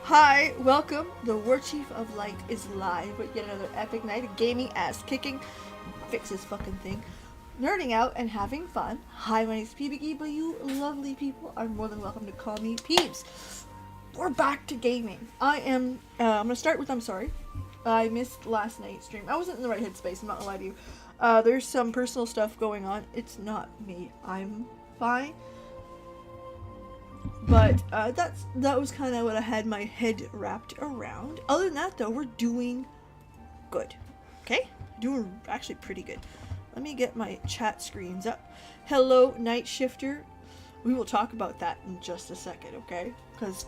Hi, welcome. The War Chief of Light is live with yet another epic night of gaming, ass kicking, fix this fucking thing, nerding out and having fun. Hi, my name is PBG, but you lovely people are more than welcome to call me Peeps. We're back to gaming. I'm gonna start with I'm sorry. I missed last night's stream. I wasn't in the right headspace, I'm not gonna lie to you. There's some personal stuff going on. It's not me. I'm fine. But that was kind of what I had my head wrapped around. Other than that, though, we're doing good. Okay? Doing actually pretty good. Let me get my chat screens up. Hello, Night Shifter. We will talk about that in just a second, okay? Because,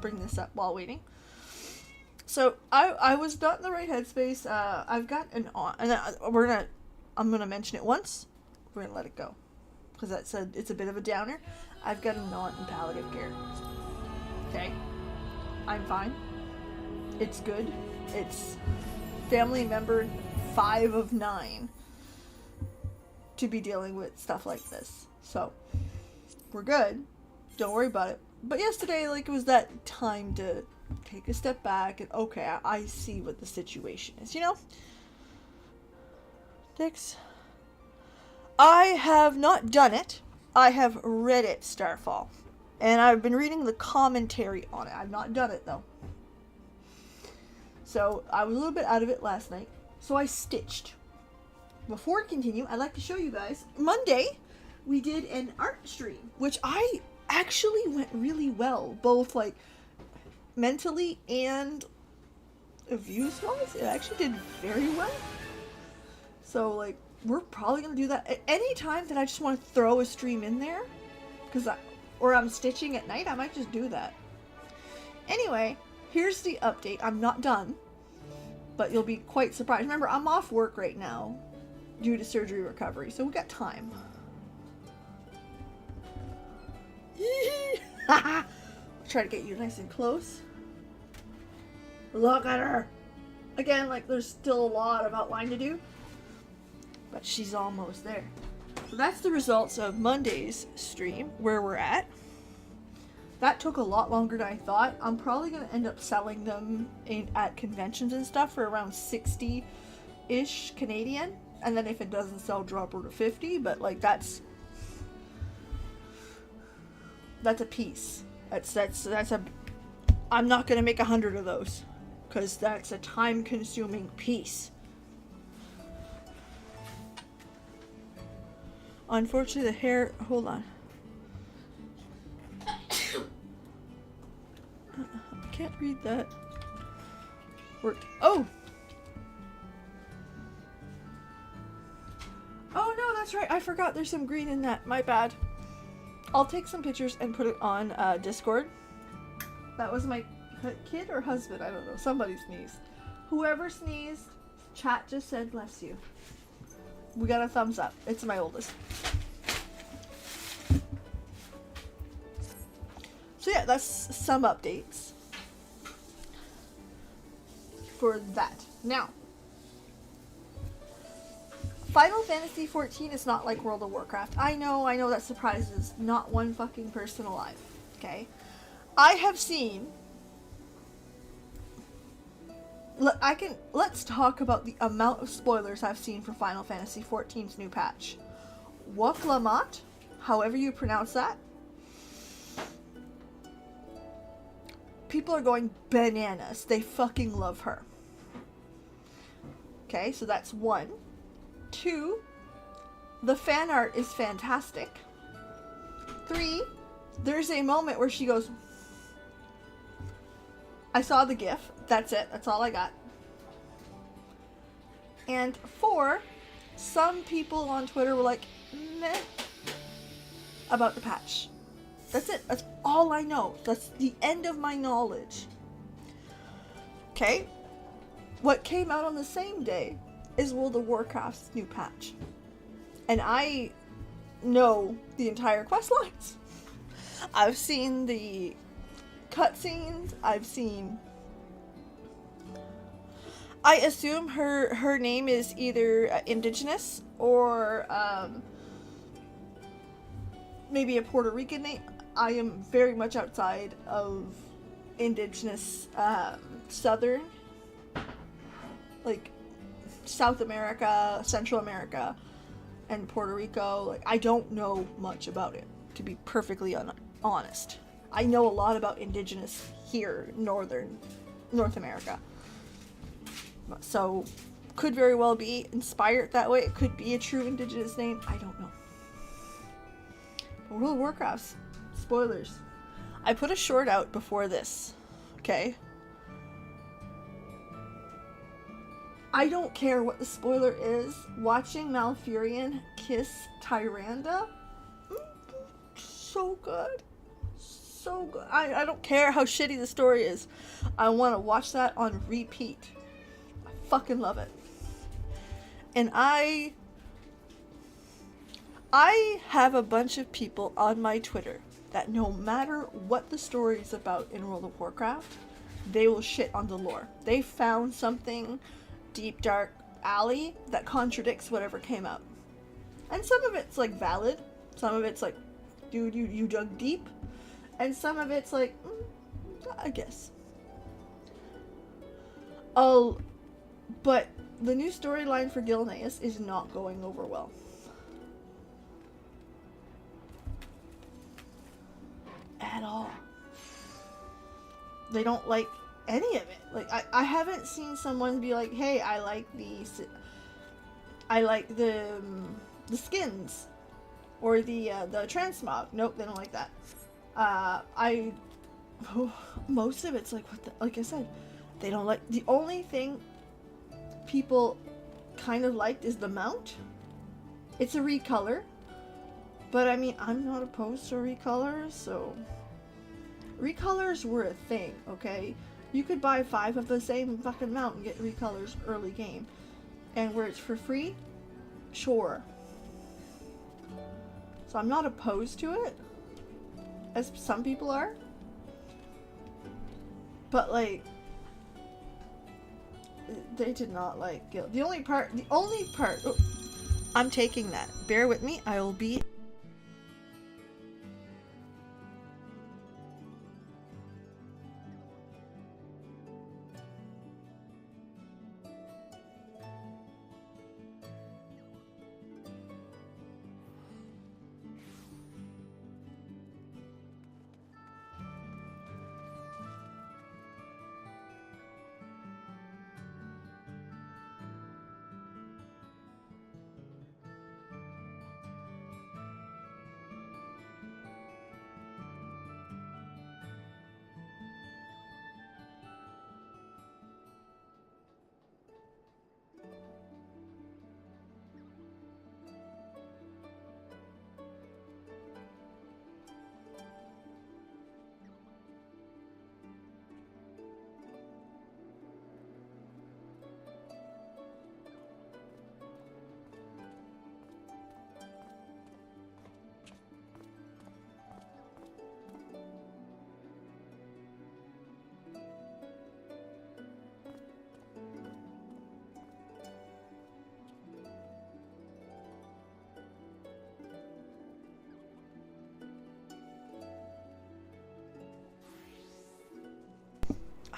bring this up while waiting. So, I was not in the right headspace. I've got an on, and I'm gonna mention it once. We're gonna let it go. Because it's a bit of a downer. I've got a aunt in palliative care. Okay? I'm fine. It's good. It's family member 5 of 9 to be dealing with stuff like this. So, we're good. Don't worry about it. But yesterday, it was that time to take a step back and, okay, I see what the situation is, you know? Dix. I have not done it. I have read it, Starfall. And I've been reading the commentary on it. I've not done it, though. So, I was a little bit out of it last night. So, I stitched. Before I continue, I'd like to show you guys. Monday, we did an art stream. Which I actually went really well. Both, mentally and views-wise. It actually did very well. So, we're probably going to do that at any time that I just want to throw a stream in there. Or I'm stitching at night, I might just do that. Anyway, here's the update. I'm not done. But you'll be quite surprised. Remember, I'm off work right now due to surgery recovery. So we got time. I'll try to get you nice and close. Look at her. Again, there's still a lot of outline to do. But she's almost there. So that's the results of Monday's stream, where we're at. That took a lot longer than I thought. I'm probably going to end up selling them at conventions and stuff for around 60-ish Canadian. And then if it doesn't sell, drop her to 50. But, that's a piece. I'm not going to make 100 of those. Because that's a time-consuming piece. Unfortunately, the hair... Hold on. I can't read that. Worked. Oh! Oh, no, that's right. I forgot there's some green in that. My bad. I'll take some pictures and put it on Discord. That was my kid or husband? I don't know. Somebody sneezed. Whoever sneezed, chat just said bless you. We got a thumbs up. It's my oldest. So yeah, that's some updates for that. Now, Final Fantasy XIV is not like World of Warcraft. I know that surprises not one fucking person alive. Okay? I have seen... Let's talk about the amount of spoilers I've seen for Final Fantasy XIV's new patch. WUK LAMAT, however you pronounce that. People are going bananas. They fucking love her. Okay, so that's 1. 2, the fan art is fantastic. 3, there's a moment where she goes... I saw the GIF. That's it. That's all I got. And 4, some people on Twitter were like, meh, about the patch. That's it. That's all I know. That's the end of my knowledge. Okay? What came out on the same day is World of Warcraft's new patch. And I know the entire quest lines. I've seen the cutscenes. I assume her name is either indigenous or maybe a Puerto Rican name. I am very much outside of indigenous southern, like South America, Central America, and Puerto Rico. Like, I don't know much about it, to be perfectly honest. I know a lot about indigenous here, North America. So, could very well be inspired that way. It could be a true indigenous name. I don't know. World of Warcraft. Spoilers. I put a short out before this. Okay? I don't care what the spoiler is. Watching Malfurion kiss Tyrande. So good. So good. I don't care how shitty the story is. I want to watch that on repeat. I fucking love it. And I have a bunch of people on my Twitter that no matter what the story is about in World of Warcraft, they will shit on the lore. They found something deep, dark alley that contradicts whatever came out. And some of it's like valid. Some of it's like, dude, you dug deep. And some of it's like, I guess. Oh, but the new storyline for Gilneas is not going over well. At all. They don't like any of it. Like, I haven't seen someone be like, hey, I like the skins or the transmog. Nope, they don't like that. Most of it's like, like I said, they don't like. The only thing people kind of liked is the mount. It's a recolor, but I mean, I'm not opposed to recolors, so recolors were a thing. Okay, you could buy 5 of the same fucking mount and get recolors early game, and where it's for free, sure. So I'm not opposed to it, as some people are, but like, they did not like Gil. The only part, oh, I'm taking that. Bear with me, I will be.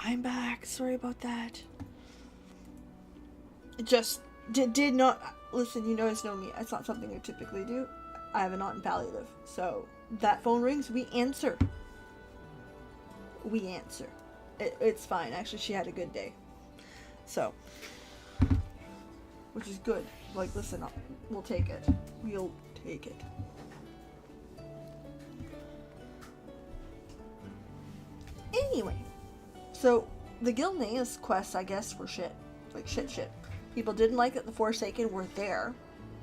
I'm back. Sorry about that. It just did not listen. You guys know me. It's not something I typically do. I have an aunt in palliative, so that phone rings. We answer. It's fine. Actually, she had a good day, so which is good. Like, listen, we'll take it. We'll take it. Anyway. So, the Gilneas quests, I guess, were shit. Like, shit. People didn't like that the Forsaken were there,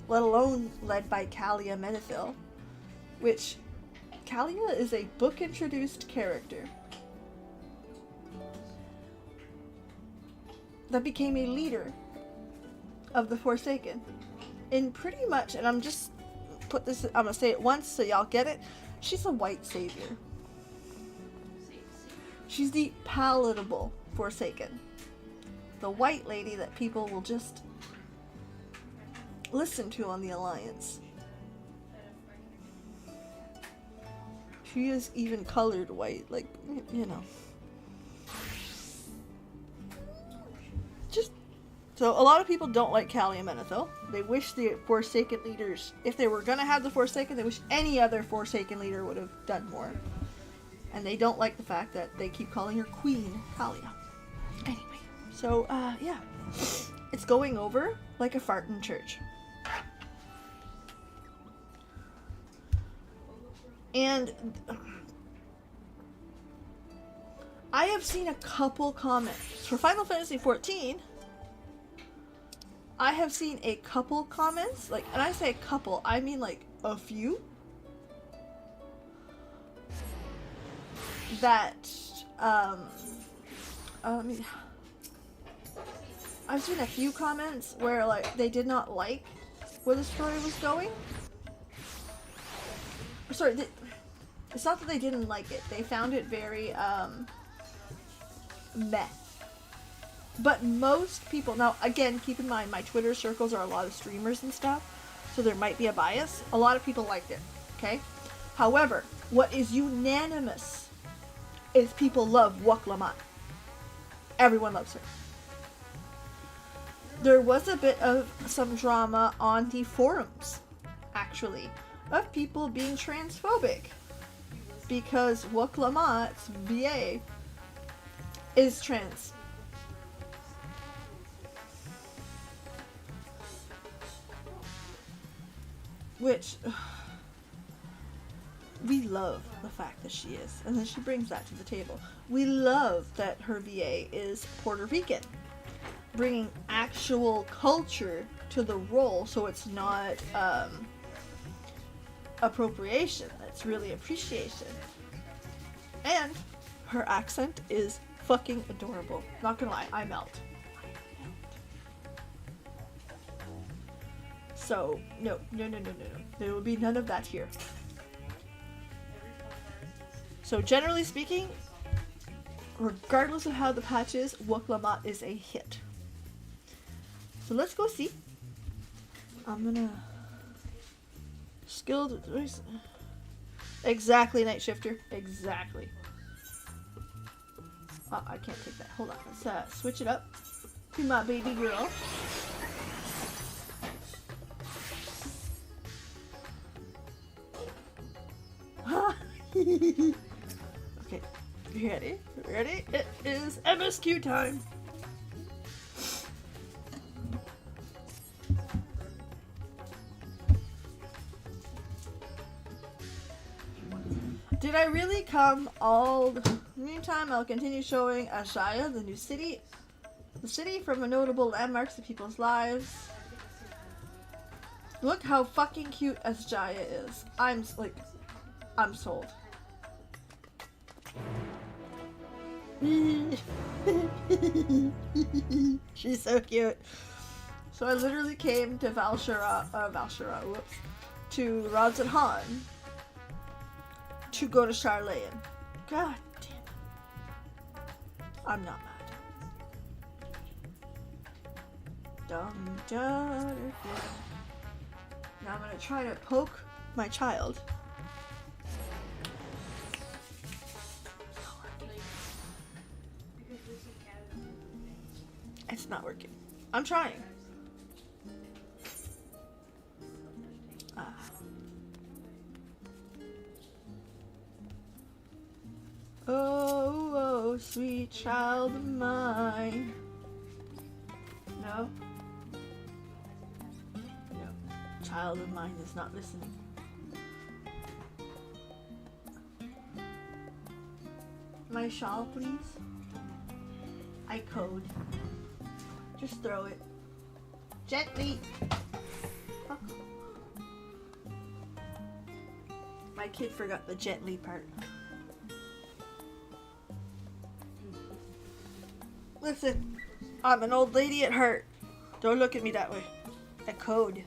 let alone led by Kalia Menethil, which, Kalia is a book-introduced character that became a leader of the Forsaken. In pretty much, and I'm gonna say it once so y'all get it, she's a white savior. She's the palatable Forsaken. The white lady that people will just listen to on the Alliance. She is even colored white, like, you know. Just, so a lot of people don't like Callie and Menethil. They wish the Forsaken leaders, if they were gonna have the Forsaken, they wish any other Forsaken leader would have done more. And they don't like the fact that they keep calling her Queen Kalia. Anyway, so, yeah. It's going over like a fart in church. And I have seen a couple comments. For Final Fantasy XIV, I have seen a couple comments, like, and I say a couple, I mean like a few, that, I've seen a few comments where, like, they did not like where the story was going. Sorry, it's not that they didn't like it. They found it very, meh. But most people, now again, keep in mind, my Twitter circles are a lot of streamers and stuff, so there might be a bias. A lot of people liked it, okay? However, what is unanimous is people love WUK LAMAT. Everyone loves her. There was a bit of some drama on the forums, actually, of people being transphobic. Because WUK LAMAT's VA is trans. Which, we love the fact that she is. And then she brings that to the table. We love that her VA is Puerto Rican. Bringing actual culture to the role, so it's not appropriation, it's really appreciation. And her accent is fucking adorable. Not gonna lie, I melt. So, no. There will be none of that here. So generally speaking, regardless of how the patch is, WUK LAMAT is a hit. So let's go see. I'm gonna... Skilled... Exactly, Night Shifter. Exactly. Oh, I can't take that. Hold on. Let's switch it up to my baby girl. Okay. Ready? Ready? It is MSQ time. Did I really come all the meantime? I'll continue showing Ashaya, the new city. The city from a notable landmarks to people's lives. Look how fucking cute Ashaya is. I'm sold. She's so cute. So I literally came to to Rods and Han to go to Charlene. God damn it. I'm not mad. Now I'm gonna try to poke my child. It's not working. I'm trying. Oh, sweet child of mine. No. No. Child of mine is not listening. My shawl, please. I code. Just throw it. Gently. Oh. My kid forgot the gently part. Listen, I'm an old lady at heart. Don't look at me that way. I code.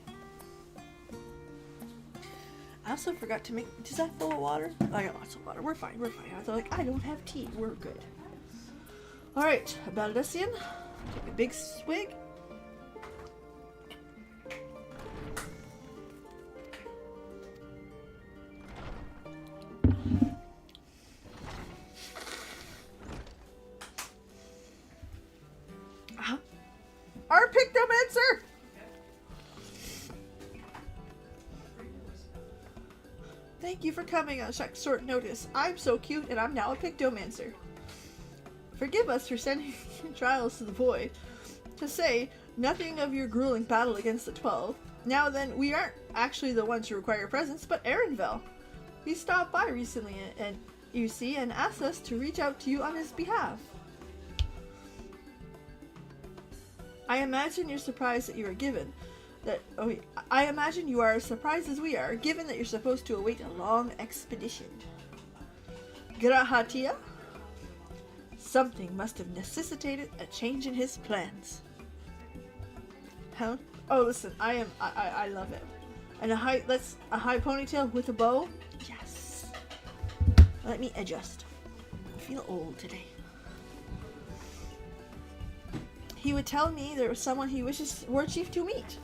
I also forgot to make... Is that full of water? I got lots of water. We're fine. I was like, I don't have tea. We're good. Alright, Baldusian. Take a big swig. Our Pictomancer! Thank you for coming on such short notice. I'm so cute and I'm now a Pictomancer. Forgive us for sending trials to the void. To say nothing of your grueling battle against the 12. Now then, we aren't actually the ones who require your presence, but Aaronville. He stopped by recently and you see and asked us to reach out to you on his behalf. I imagine you're surprised that you are given that. Oh, wait, I imagine you are as surprised as we are, given that you're supposed to await a long expedition. Grahatia? Something must have necessitated a change in his plans. Huh? Oh, listen, I love it. And a high ponytail with a bow. Yes. Let me adjust. I feel old today. He would tell me there was someone he wishes War Chief to meet.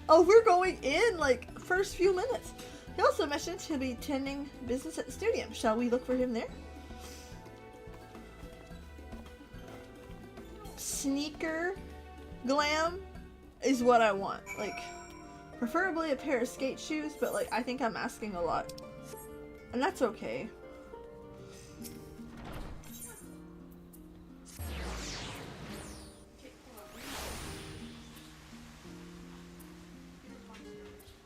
Oh, we're going in like first few minutes. He also mentioned he'll be attending business at the stadium. Shall we look for him there? Sneaker glam is what I want. Like, preferably a pair of skate shoes, but like I think I'm asking a lot. And that's okay.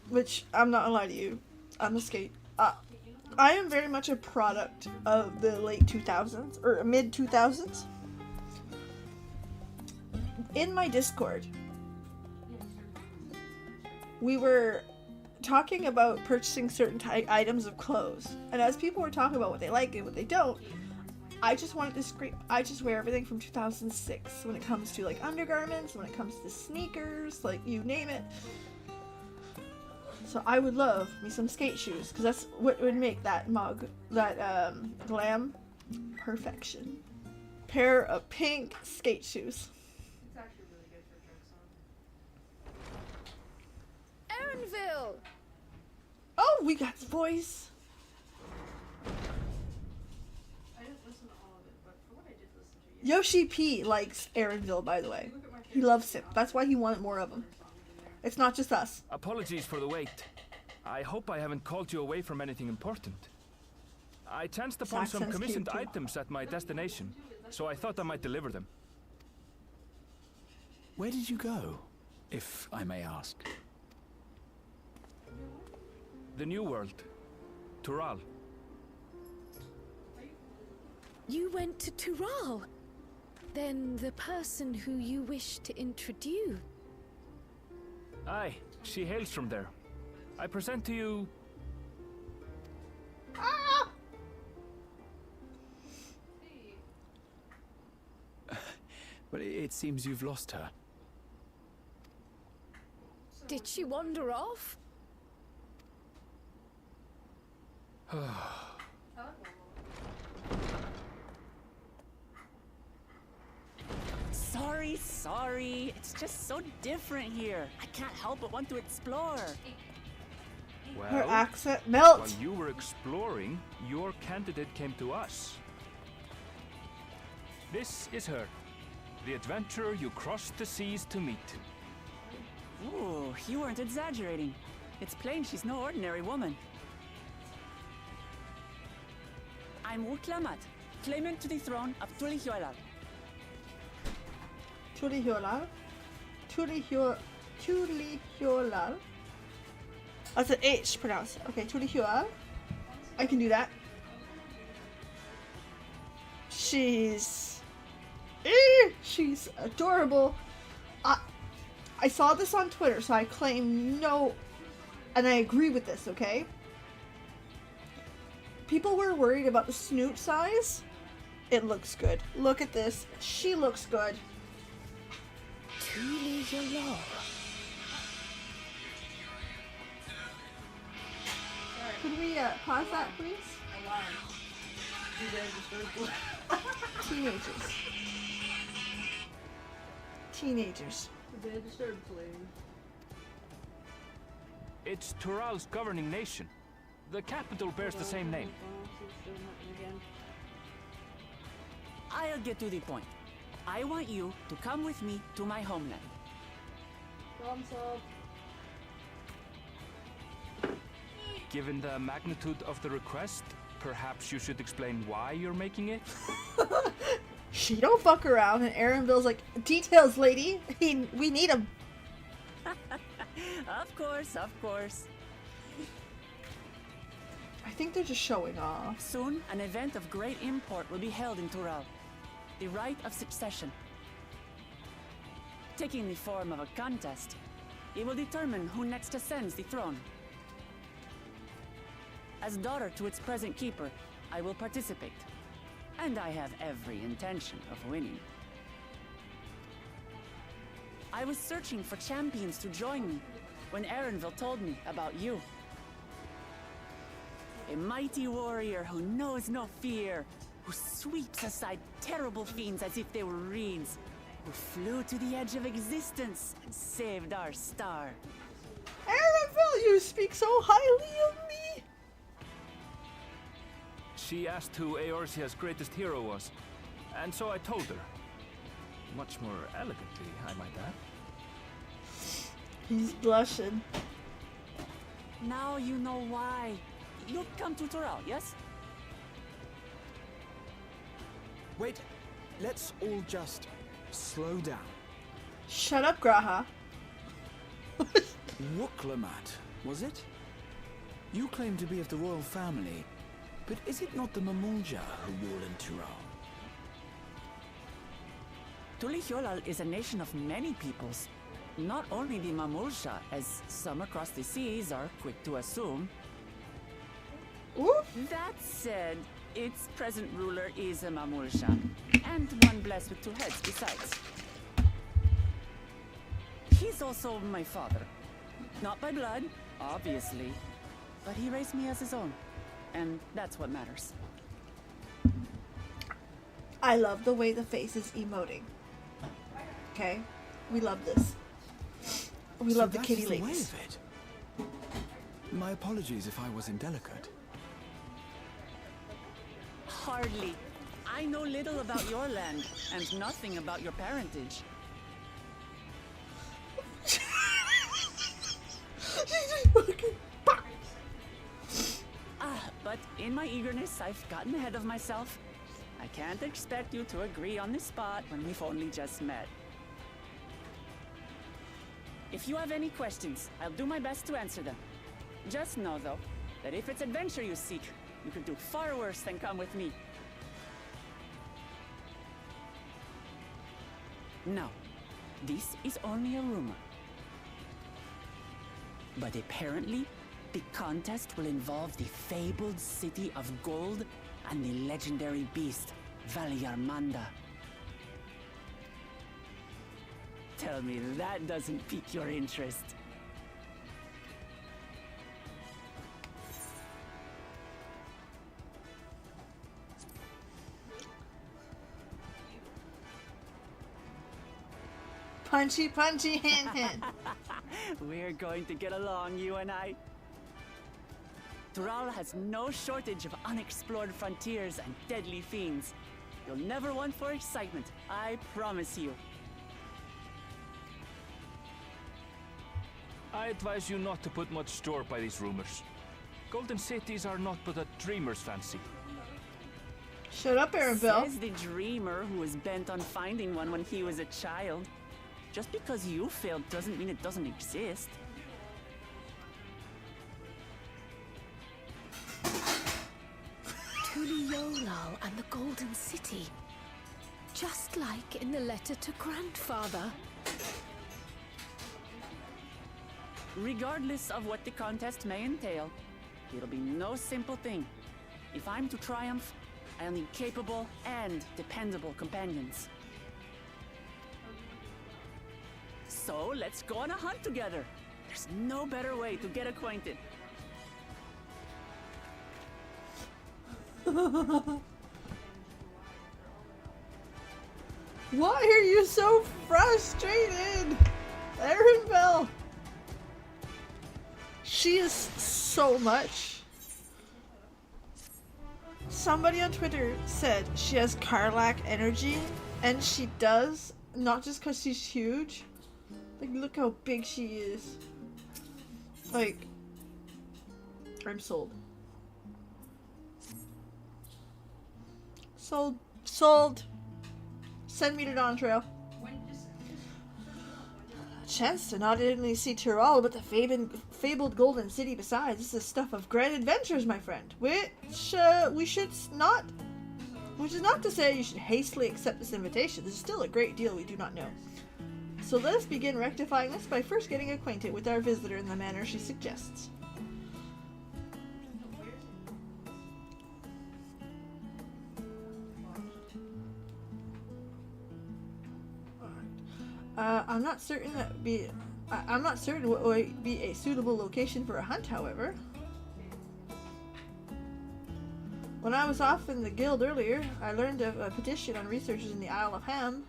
Which, I'm not gonna lie to you, I'm a skate. I am very much a product of the late 2000s, or mid 2000s. In my Discord, we were talking about purchasing certain items of clothes, and as people were talking about what they like and what they don't, I just wanted to scream. I just wear everything from 2006 when it comes to like undergarments, when it comes to sneakers, like you name it. So I would love me some skate shoes, because that's what would make that glam perfection. Pair of pink skate shoes. It's actually really good for tricks on. Aaronville! Oh, we got the voice. I didn't listen to all of it, but for what I did listen to, Yoshi P likes Aaronville, by the way. He loves him. That's why he wanted more of him. It's not just us. Apologies for the wait. I hope I haven't called you away from anything important. I chanced upon some commissioned items at my destination, so I thought I might deliver them. Where did you go, if I may ask? The New World. Tural. You went to Tural? Then the person who you wish to introduce? Aye, she hails from there. I present to you... Ah! But it seems you've lost her. Did she wander off? Sorry. It's just so different here. I can't help but want to explore. Well, Her accent melts. while you were exploring, your candidate came to us. This is her. The adventurer you crossed the seas to meet. Ooh, you weren't exaggerating. It's plain she's no ordinary woman. I'm WUK LAMAT, claimant to the throne of Tulihualal. Tulihualal? Tulihualal? That's an H to pronounce it. Okay, Tulihualal. I can do that. She's adorable. I saw this on Twitter, so I claim no, and I agree with this, okay? People were worried about the snoot size. It looks good. Look at this. She looks good. Tulihualal. Could we pause that, please? Teenagers. It's Tural's governing nation. The capital bears the same name. I'll get to the point. I want you to come with me to my homeland. Thumbs up. Given the magnitude of the request, perhaps you should explain why you're making it? She don't fuck around, and Aaronville's like, details, lady. We need them. Of course, of course. I think they're just showing off. Soon, an event of great import will be held in Tural. The Rite of Succession. Taking the form of a contest, it will determine who next ascends the throne. As daughter to its present keeper, I will participate. And I have every intention of winning. I was searching for champions to join me when Aaronville told me about you. A mighty warrior who knows no fear, who sweeps aside terrible fiends as if they were reeds, who flew to the edge of existence and saved our star. Aaronville, you speak so highly of me. She asked who Eorzea's greatest hero was, and so I told her. Much more elegantly, I might add. He's blushing. Now you know why. You'll come to Tural, yes? Wait, let's all just slow down. Shut up, Graha. WUK LAMAT, was it? You claim to be of the royal family, but is it not the Mamulja who rule in Tural? Tulihyolal is a nation of many peoples. Not only the Mamulja, as some across the seas are quick to assume. Oof. That said, its present ruler is a Mamulja, and one blessed with two heads besides. He's also my father. Not by blood, obviously, but he raised me as his own, and that's what matters. I love the way the face is emoting. Okay? We love this. We love the kitty that is the way ladies. of it. My apologies if I was indelicate. Hardly. I know little about your land, and nothing about your parentage. But in my eagerness, I've gotten ahead of myself. I can't expect you to agree on the spot when we've only just met. If you have any questions, I'll do my best to answer them. Just know, though, that if it's adventure you seek, you could do far worse than come with me. No, this is only a rumor. But apparently, the contest will involve the fabled city of gold and the legendary beast, Valyarmanda. Tell me that doesn't pique your interest. Punchy, punchy, hand, hand. We're going to get along, you and I. Tural has no shortage of unexplored frontiers and deadly fiends. You'll never want for excitement, I promise you. I advise you not to put much store by these rumors. Golden cities are not but a dreamer's fancy. Shut up, Aaronville. Says the dreamer who was bent on finding one when he was a child. Just because you failed doesn't mean it doesn't exist. Tulihyolal and the Golden City. Just like in the letter to Grandfather. Regardless of what the contest may entail, it'll be no simple thing. If I'm to triumph, I'll need capable and dependable companions. So let's go on a hunt together. There's no better way to get acquainted. Why are you so frustrated? Aaronville. She is so much. Somebody on Twitter said she has Karlak energy, and she does, not just because she's huge. Like, look how big she is. Like, I'm sold. Sold. Sold. Send me to Dawn Trail. A chance to not only see Tyrol, but the fabled Golden City besides. This is stuff of grand adventures, my friend. Which is not to say you should hastily accept this invitation. There's still a great deal we do not know. So let us begin rectifying this by first getting acquainted with our visitor in the manner she suggests. I'm not certain what would be a suitable location for a hunt, however. When I was off in the guild earlier, I learned of a petition on researchers in the Isle of Ham.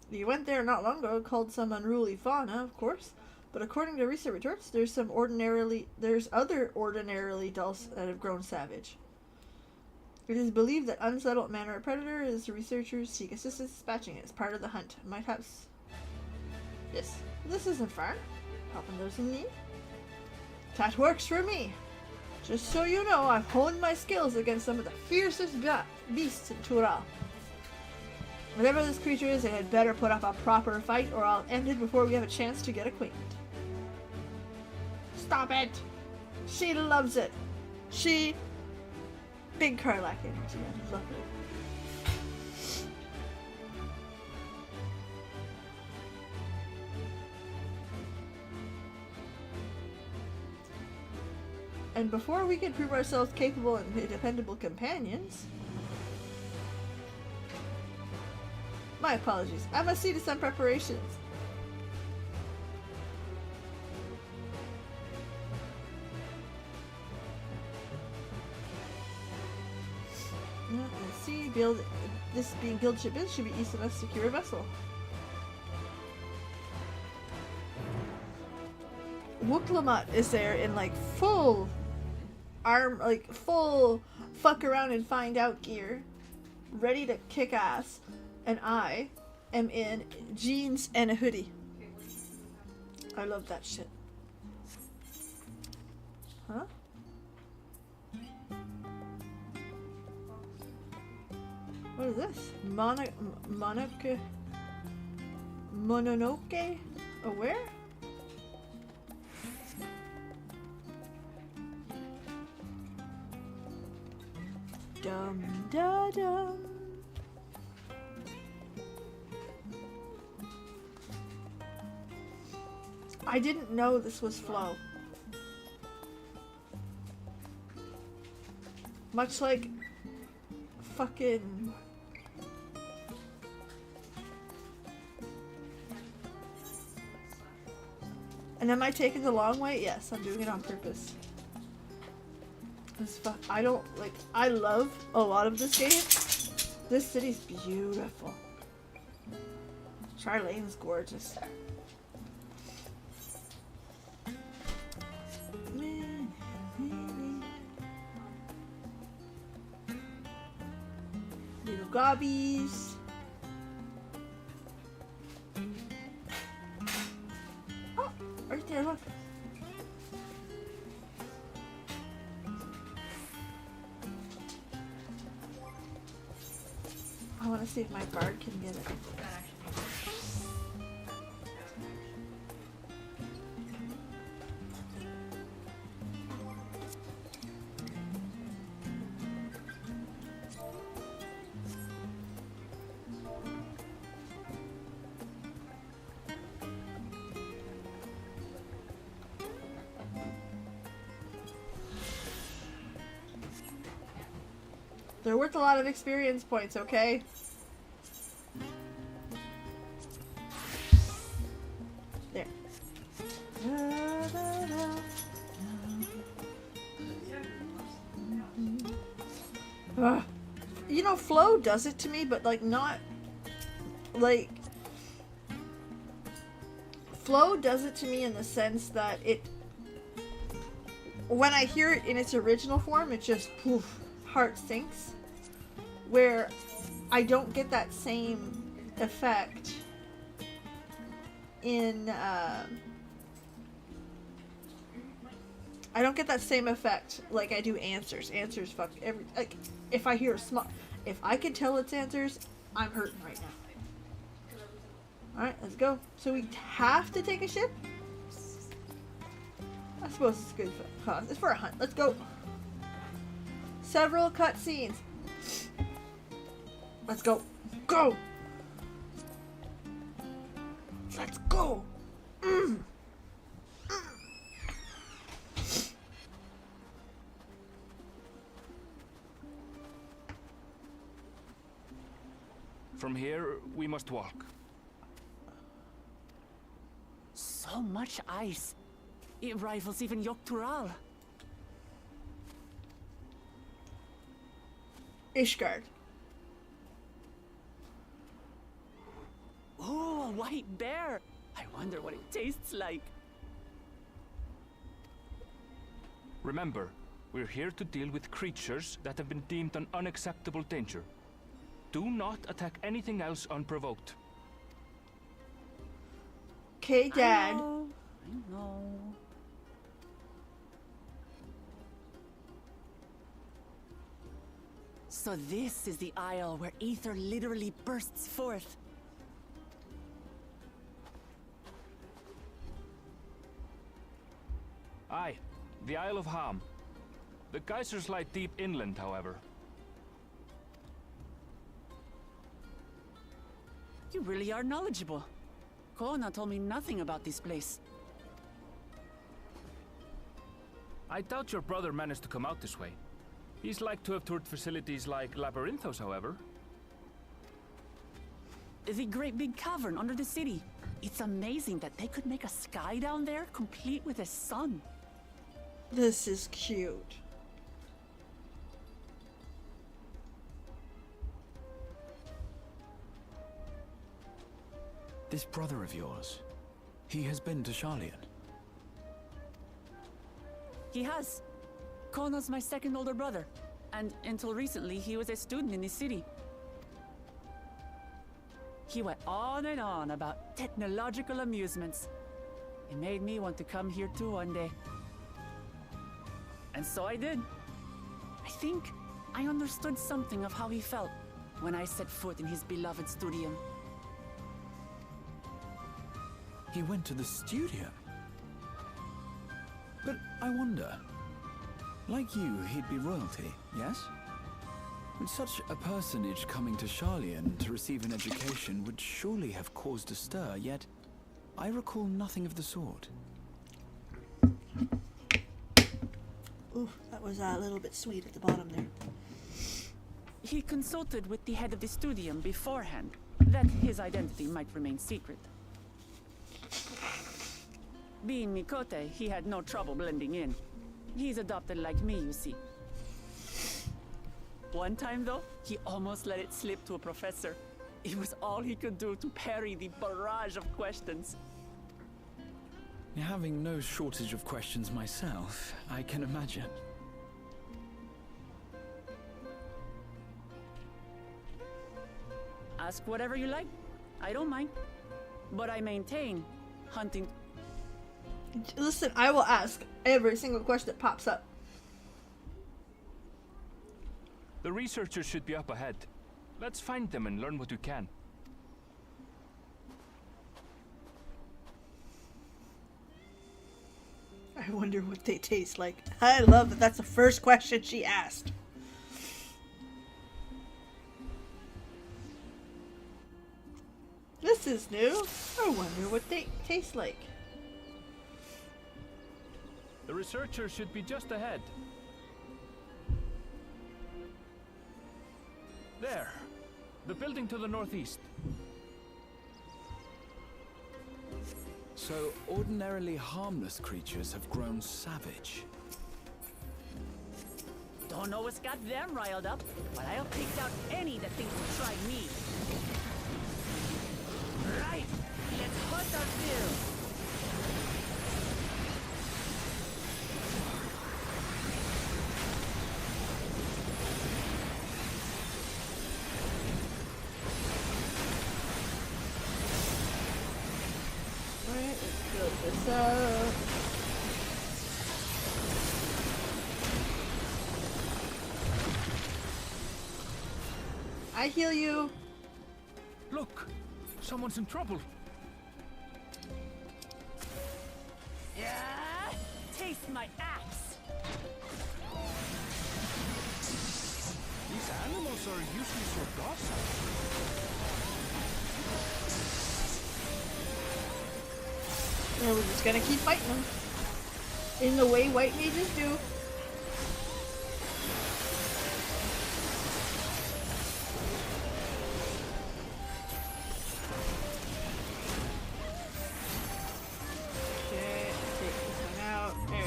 You went there not long ago, called some unruly fauna, of course, but according to recent reports, there's other ordinarily dull that have grown savage. It is believed that unsettled manner of predator is the researchers seek assistance dispatching it as part of the hunt. Perhaps this isn't far. Helping those in need. That works for me. Just so you know, I've honed my skills against some of the fiercest beasts in Tyrol. Whatever this creature is, it had better put up a proper fight, or I'll end it before we have a chance to get acquainted. Stop it! She loves it. Big Karlak energy. I love it. And before we can prove ourselves capable and dependable companions... My apologies. I must see to some preparations. Let's see. This being guild ship is should be easy enough to secure a vessel. WUK LAMAT is there in like full fuck around and find out gear, ready to kick ass, and I am in jeans and a hoodie. I love that shit. Huh? What is this? Mononoke? Oh, where? Dum da dum. I didn't know this was flow. Much like fucking... And am I taking the long way? Yes, I'm doing it on purpose. I love a lot of this game. This city's beautiful. Charlene's gorgeous. Little gobbies. Oh, right there, look. I want to see if my bard can get it. They're worth a lot of experience points, okay? There. You know, flow does it to me, but like not like flow does it to me in the sense that when I hear it in its original form, it just poof, heart sinks. Where I don't get that same effect in I don't get that same effect like I do answers. Answers fuck every, like, if I hear a if I can tell it's answers, I'm hurting right now. Alright, let's go. So we have to take a ship? I suppose it's good for cause. It's for a hunt. Let's go. Several cutscenes. Let's go. Go! Let's go! From here, we must walk. So much ice. It rivals even Yogg-Tural. Ishgard. Oh, a white bear. I wonder what it tastes like. Remember, we're here to deal with creatures that have been deemed an unacceptable danger. Do not attack anything else unprovoked. Okay, Dad. I know. So this is the isle where ether literally bursts forth. Aye, the Isle of Ham. The geysers lie deep inland, however. You really are knowledgeable. Kona told me nothing about this place. I doubt your brother managed to come out this way. He's like to have toured facilities like Labyrinthos, however. The great big cavern under the city. It's amazing that they could make a sky down there complete with a sun. This is cute. This brother of yours, he has been to Sharlayan. He has. Kona's my second older brother, and until recently he was a student in this city. He went on and on about technological amusements. It made me want to come here too one day. And so I did. I think I understood something of how he felt when I set foot in his beloved studio. He went to the studio. But I wonder, like you, he'd be royalty, yes? But such a personage coming to Sharlayan to receive an education would surely have caused a stir, yet I recall nothing of the sort. Ooh, that was a little bit sweet at the bottom there. He consulted with the head of the studium beforehand, that his identity might remain secret. Being Mikote, he had no trouble blending in. He's adopted like me, you see. One time, though, he almost let it slip to a professor. It was all he could do to parry the barrage of questions. Having no shortage of questions myself, I can imagine. Ask whatever you like. I don't mind. But I maintain hunting. Listen, I will ask every single question that pops up. The researchers should be up ahead. Let's find them and learn what we can. I wonder what they taste like. I love that that's the first question she asked. This is new. I wonder what they taste like. The researchers should be just ahead. There. The building to the northeast. So, ordinarily harmless creatures have grown savage. Don't know what's got them riled up, but I'll pick out any that thinks to try me. Right, let's hunt our fill. I heal you. Look, someone's in trouble. Yeah, taste my axe. These animals are usually so docile. And we're just gonna keep fighting them. In the way white mages do. Okay, take this one out. There we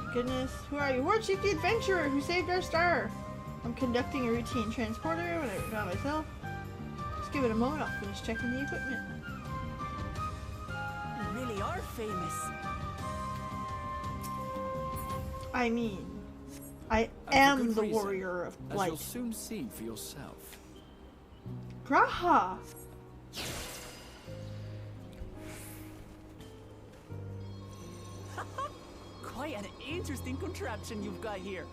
go. Goodness, who are you? War Chief the Adventurer who saved our star. I'm conducting a routine transporter when I found myself. Just give it a moment, I'll finish checking the equipment. You really are famous. I mean, I And for am good the reason, warrior of as light. you'll soon see for yourself. Graha! Quite an interesting contraption you've got here.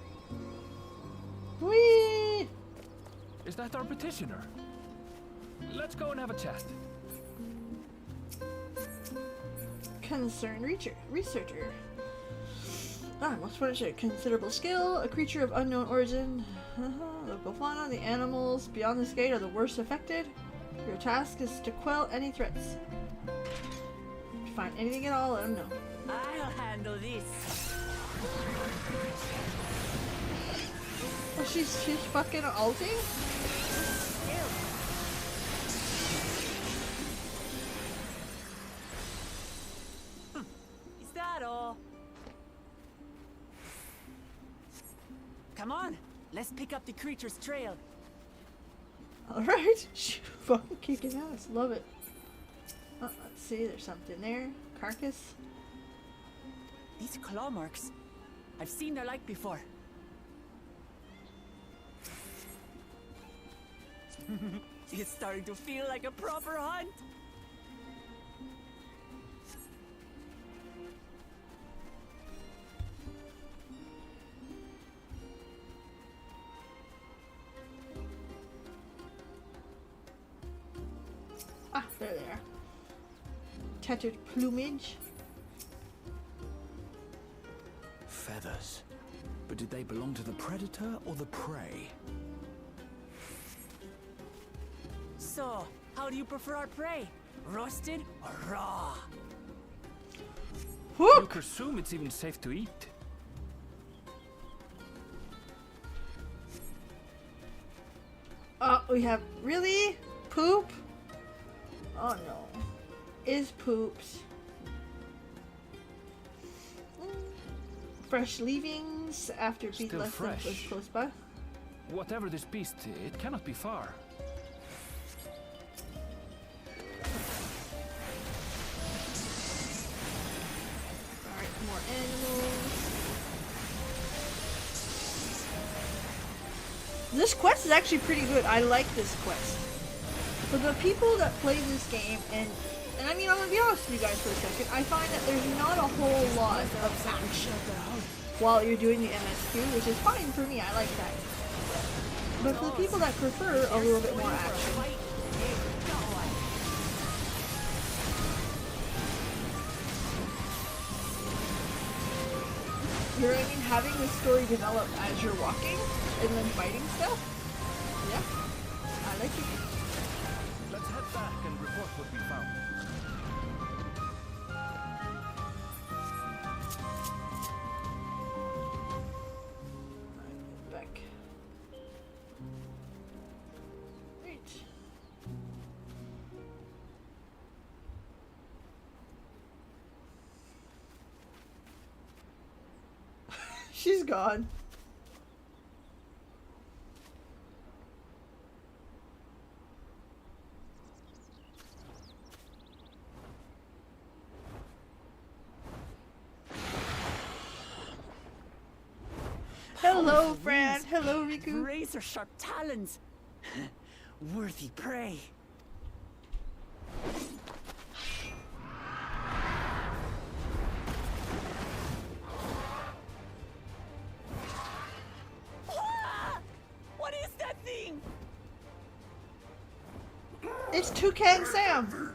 Whee! Is that our petitioner? Let's go and have a chat. Concerned researcher. Most furniture, considerable skill, a creature of unknown origin. Local fauna, the animals beyond this gate are the worst affected. Your task is to quell any threats. If you find anything at all, let them know. I'll handle this. Oh, she's fucking ulting? Is that all? Come on, let's pick up the creature's trail. Alright. She fucking kicking ass. Love it. Oh, let's see, there's something there. Carcass. These claw marks. I've seen their like before. It's starting to feel like a proper hunt. Ah, there they are. Tattered plumage. Feathers. But did they belong to the predator or the prey? So, how do you prefer our prey? Roasted or raw? You Whoop! presume it's even safe to eat? We have really poop. Oh no, is poops. Fresh leavings after beat Still less than was fresh. close by. Whatever this beast, it cannot be far. Alright, more animals. This quest is actually pretty good. I like this quest. For the people that play this game, and I mean, I'm gonna be honest with you guys for a second, I find that there's not a whole lot of action while you're doing the MSQ, which is fine for me. I like that. But for the people that prefer a little bit more action, you know what I mean? Having the story develop as you're walking and then fighting stuff, yeah, I like it. Let's head back and report what we found. Back. Right. She's gone. Hello, Fran. Hello, Riku. Razor sharp talons. Worthy prey. It's Toucan Sam.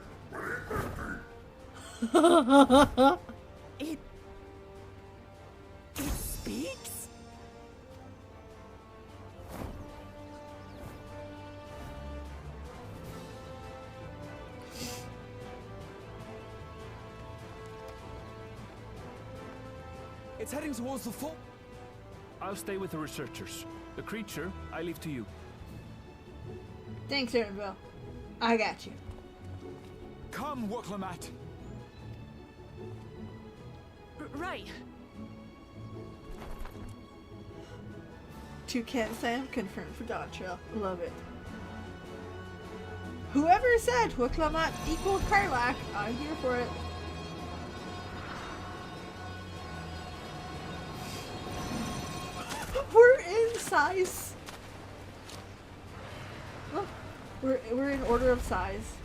It speaks? It's heading towards the fort. I'll stay with the researchers. The creature, I leave to you. Thanks, Aaronville. I got you. Come, WUK LAMAT. Right. Toucan Sam confirmed for Dawn Trail. Love it. Whoever said WUK LAMAT equals Karlach, I'm here for it. We're in size. Look, we're in order of size.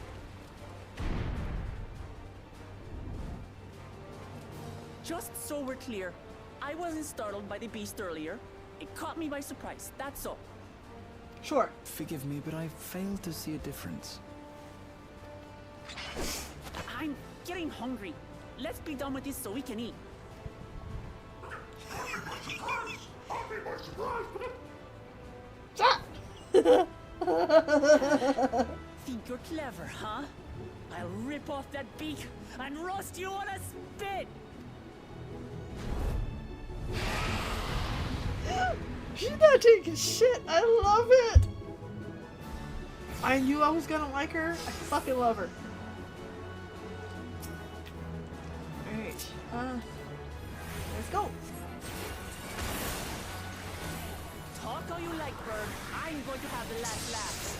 Just so we're clear, I wasn't startled by the beast earlier. It caught me by surprise, that's all. Sure. Forgive me, but I failed to see a difference. I'm getting hungry. Let's be done with this so we can eat. Stop! Think you're clever, huh? I'll rip off that beak and roast you on a spit! She's not taking shit. I love it. I knew I was gonna like her. I fucking love her. Alright. Let's go. Talk all you like, bird. I'm going to have the last laugh.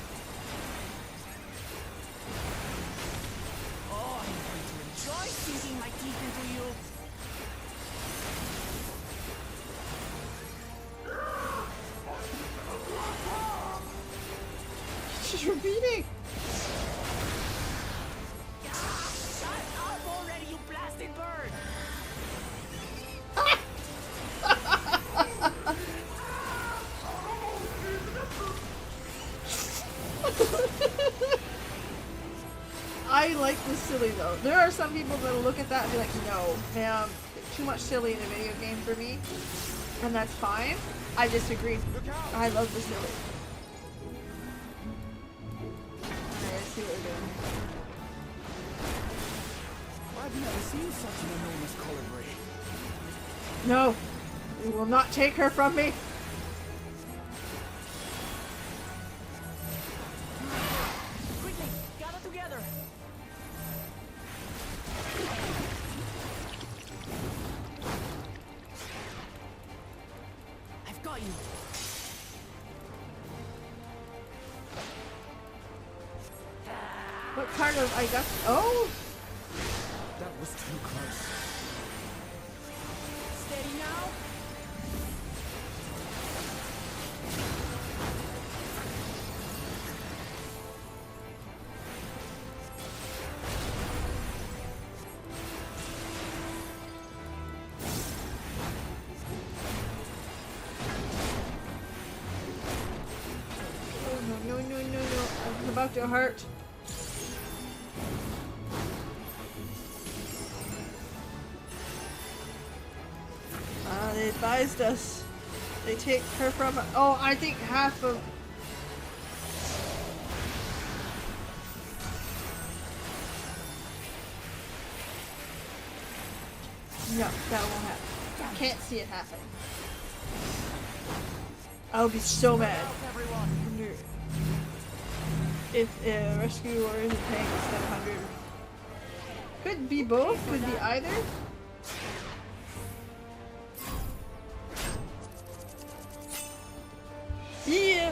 Oh, I'm going to enjoy sinking my teeth into you. She's repeating. Shut up already, you blasted bird! I like this silly though. There are some people that'll look at that and be like, no, ma'am, too much silly in a video game for me. And that's fine. I disagree. I love the silly. Okay, let's see what we're doing here. I've never seen such an enormous colibri. No, you will not take her from me. Quickly, gather together! I've got you. What part of I got? Oh, That was too close. Steady now. oh no, no, no, no, no! I'm about to hurt. They advised us. They take her from. Oh, I think half of. No, that won't happen. Can't see it happening. I'll be so mad. If rescue or is a tank instead of 100. Could be both, could be either. Yeah.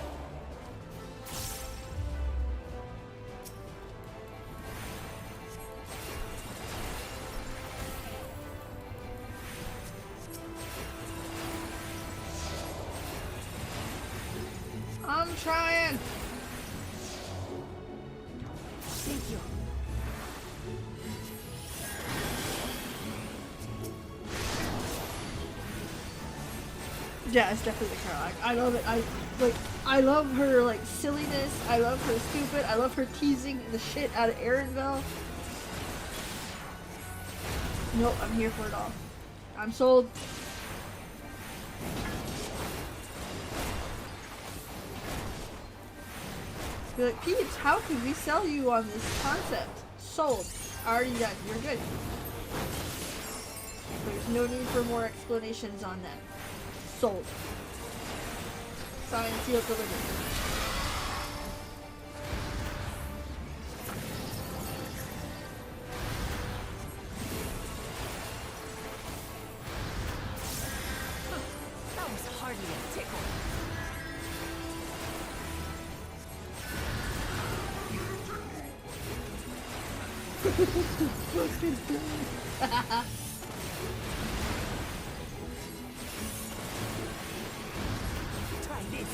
I'm trying. Thank you. Yeah, it's definitely the Karlach. I know that I like I love her like silliness. I love her stupid. I love her teasing the shit out of Aaronville. Nope, I'm here for it all. I'm sold. Be like, Peeps, how could we sell you on this concept? Sold. Already done. You're good. There's no need for more explanations on that. Sold. Signed, sealed, delivered. That was hardly a tickle. Try this.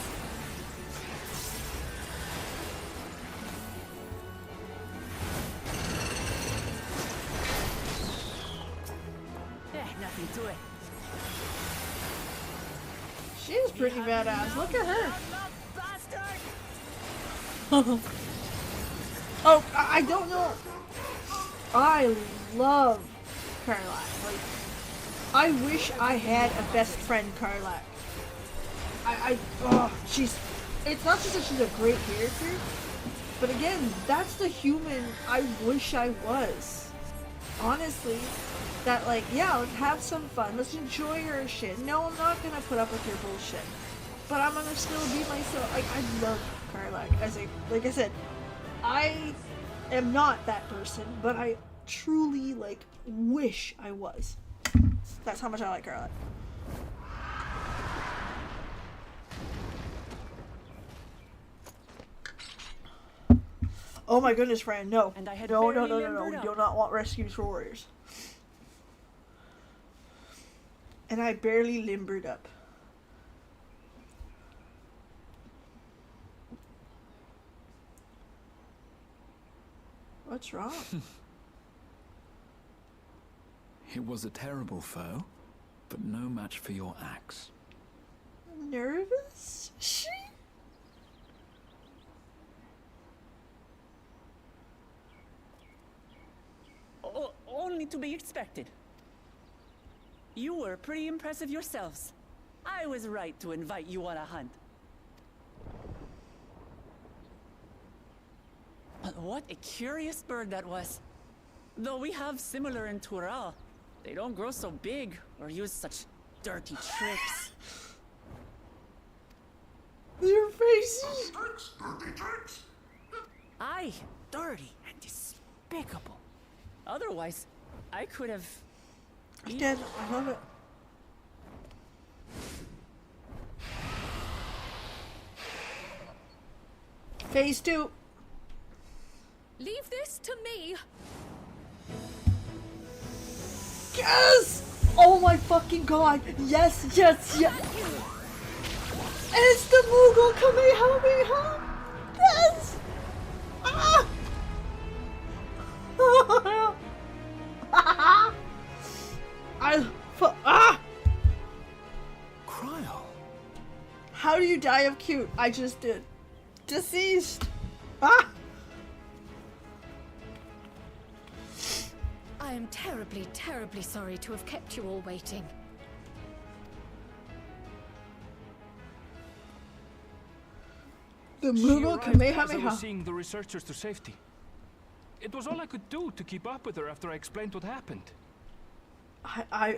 Nothing to it. She is pretty badass. Look at her. Oh, I don't know. I love Karlach. Like, I wish I had a best friend Karlach. It's not just that she's a great character, but again, that's the human I wish I was. Honestly, that like, yeah, let's have some fun. Let's enjoy her shit. No, I'm not gonna put up with your bullshit. But I'm gonna still be myself. Like, I love Karlach. Like I said, I am not that person, but I truly, like, wish I was. That's how much I like Karlach. Oh my goodness, Fran, no. And I had No. barely We limbered do up. not want rescues for warriors. And I barely limbered up. What's wrong? It was a terrible foe, but no match for your axe. Nervous? She? Only to be expected. You were pretty impressive yourselves. I was right to invite you on a hunt. But what a curious bird that was. Though we have similar in Tural, they don't grow so big or use such dirty tricks. Your faces. Aye, dirty and despicable. Otherwise, I could have... Dead. I love it. Phase 2. Leave this to me. Yes! Oh my fucking god. Yes. And it's the Moogle Kamehameha. Yes! Ah! Cryo? How do you die of cute? I just did. Deceased. Ah! I am terribly, terribly sorry to have kept you all waiting. The She Moogle arrived as I Kamehameha. was seeing the researchers to safety. It was all I could do to keep up with her after I explained what happened. I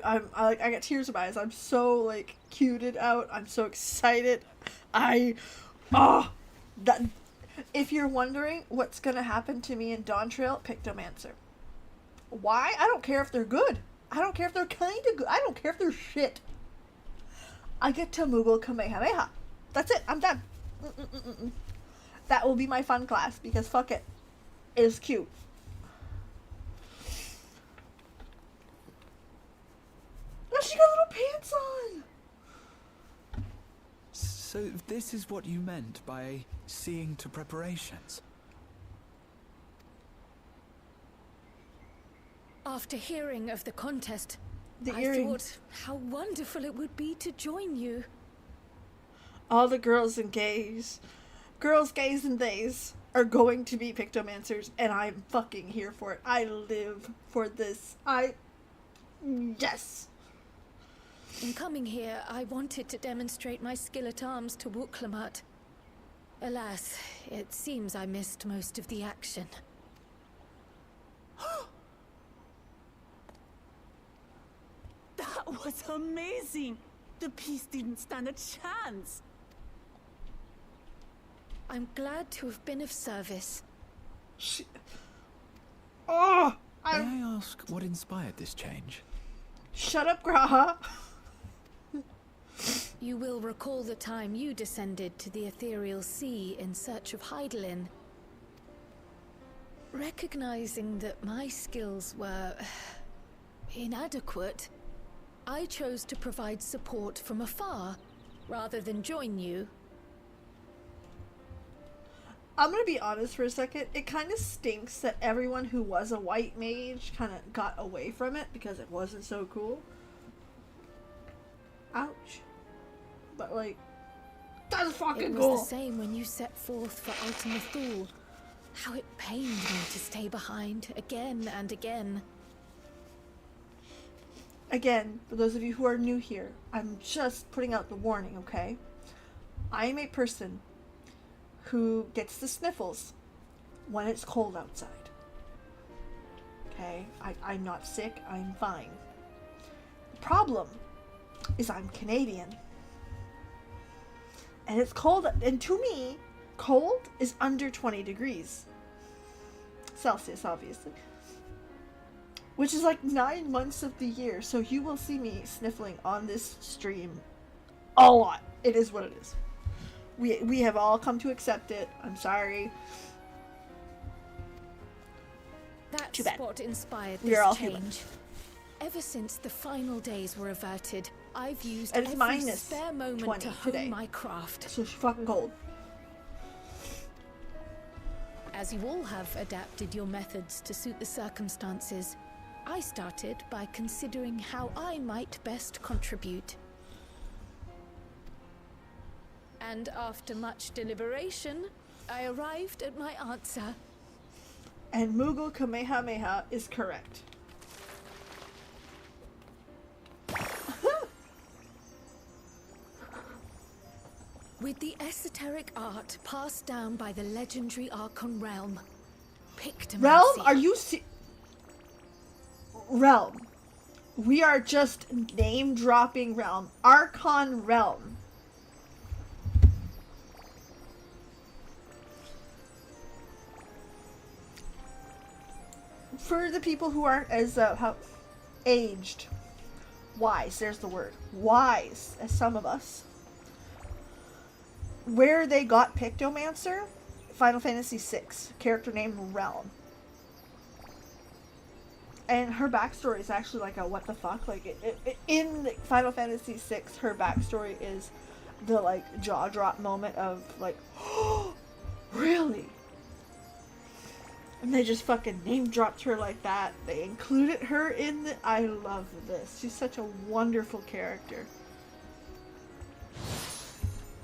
got tears in my eyes. I'm so like cuted out. I'm so excited. That. If you're wondering what's gonna happen to me in Dawntrail, Pictomancer. Why? I don't care if they're good. I don't care if they're kind of good. I don't care if they're shit. I get to Moogle Kamehameha. That's it. I'm done. That will be my fun class because fuck it. It is cute. Oh, she got little pants on. So this is what you meant by seeing to preparations? After hearing of the contest, The I earring. thought how wonderful it would be to join you. all the girls, gays, and theys are going to be pictomancers, and I'm fucking here for it. I live for this. Yes. In coming here, I wanted to demonstrate my skill at arms to WUK LAMAT. Alas, it seems I missed most of the action. That was amazing! The piece didn't stand a chance! I'm glad to have been of service. Oh! May I ask what inspired this change? Shut up, Graha! You will recall the time you descended to the ethereal sea in search of Heidelin. Recognizing that my skills were inadequate, I chose to provide support from afar, rather than join you. I'm gonna be honest for a second. It kind of stinks that everyone who was a white mage kind of got away from it because it wasn't so cool. Ouch. But like, that's fucking cool. It was the same when you set forth for Ultima Thule. How it pained me to stay behind again and again. Again, for those of you who are new here, I'm just putting out the warning, okay? I am a person who gets the sniffles when it's cold outside. Okay? I'm not sick, I'm fine. The problem is I'm Canadian. And it's cold, and to me, cold is under 20 degrees Celsius, obviously. Which is like 9 months of the year, so you will see me sniffling on this stream a lot. It is what it is. We have all come to accept it. I'm sorry. That's Too bad. what inspired We are this all change. human. Ever since the final days were averted, I've used And it's every minus spare moment 20 to hone today. my craft. So she's fucking cold. As you all have adapted your methods to suit the circumstances, I started by considering how I might best contribute. And after much deliberation, I arrived at my answer. And Mughal Kamehameha is correct. With the esoteric art passed down by the legendary Archon Realm, Pictomancy. Realm? Are you Realm. We are just name dropping Realm. Archon Realm. For the people who aren't as aged, wise, there's the word, wise as some of us, where they got Pictomancer, Final Fantasy VI, character named Realm. And her backstory is actually like a what the fuck, like in Final Fantasy VI, her backstory is the like jaw drop moment of like, oh, really? And they just fucking name dropped her like that. They included her in the... I love this. She's such a wonderful character.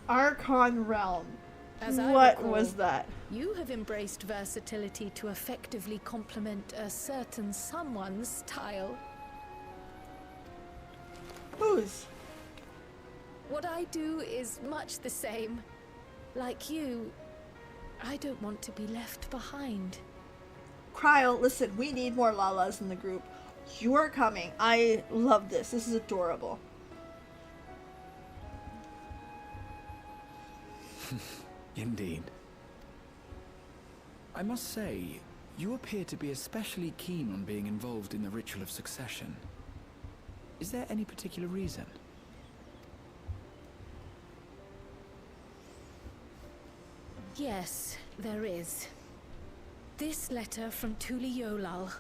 Archon Realm. As I What recall, was that? You have embraced versatility to effectively complement a certain someone's style. Whose? What I do is much the same. Like you, I don't want to be left behind. Cryle, listen, we need more Lalas in the group. You are coming. I love this. This is adorable. Indeed. I must say, you appear to be especially keen on being involved in the ritual of succession. Is there any particular reason? Yes, there is. This letter from Tuliolal.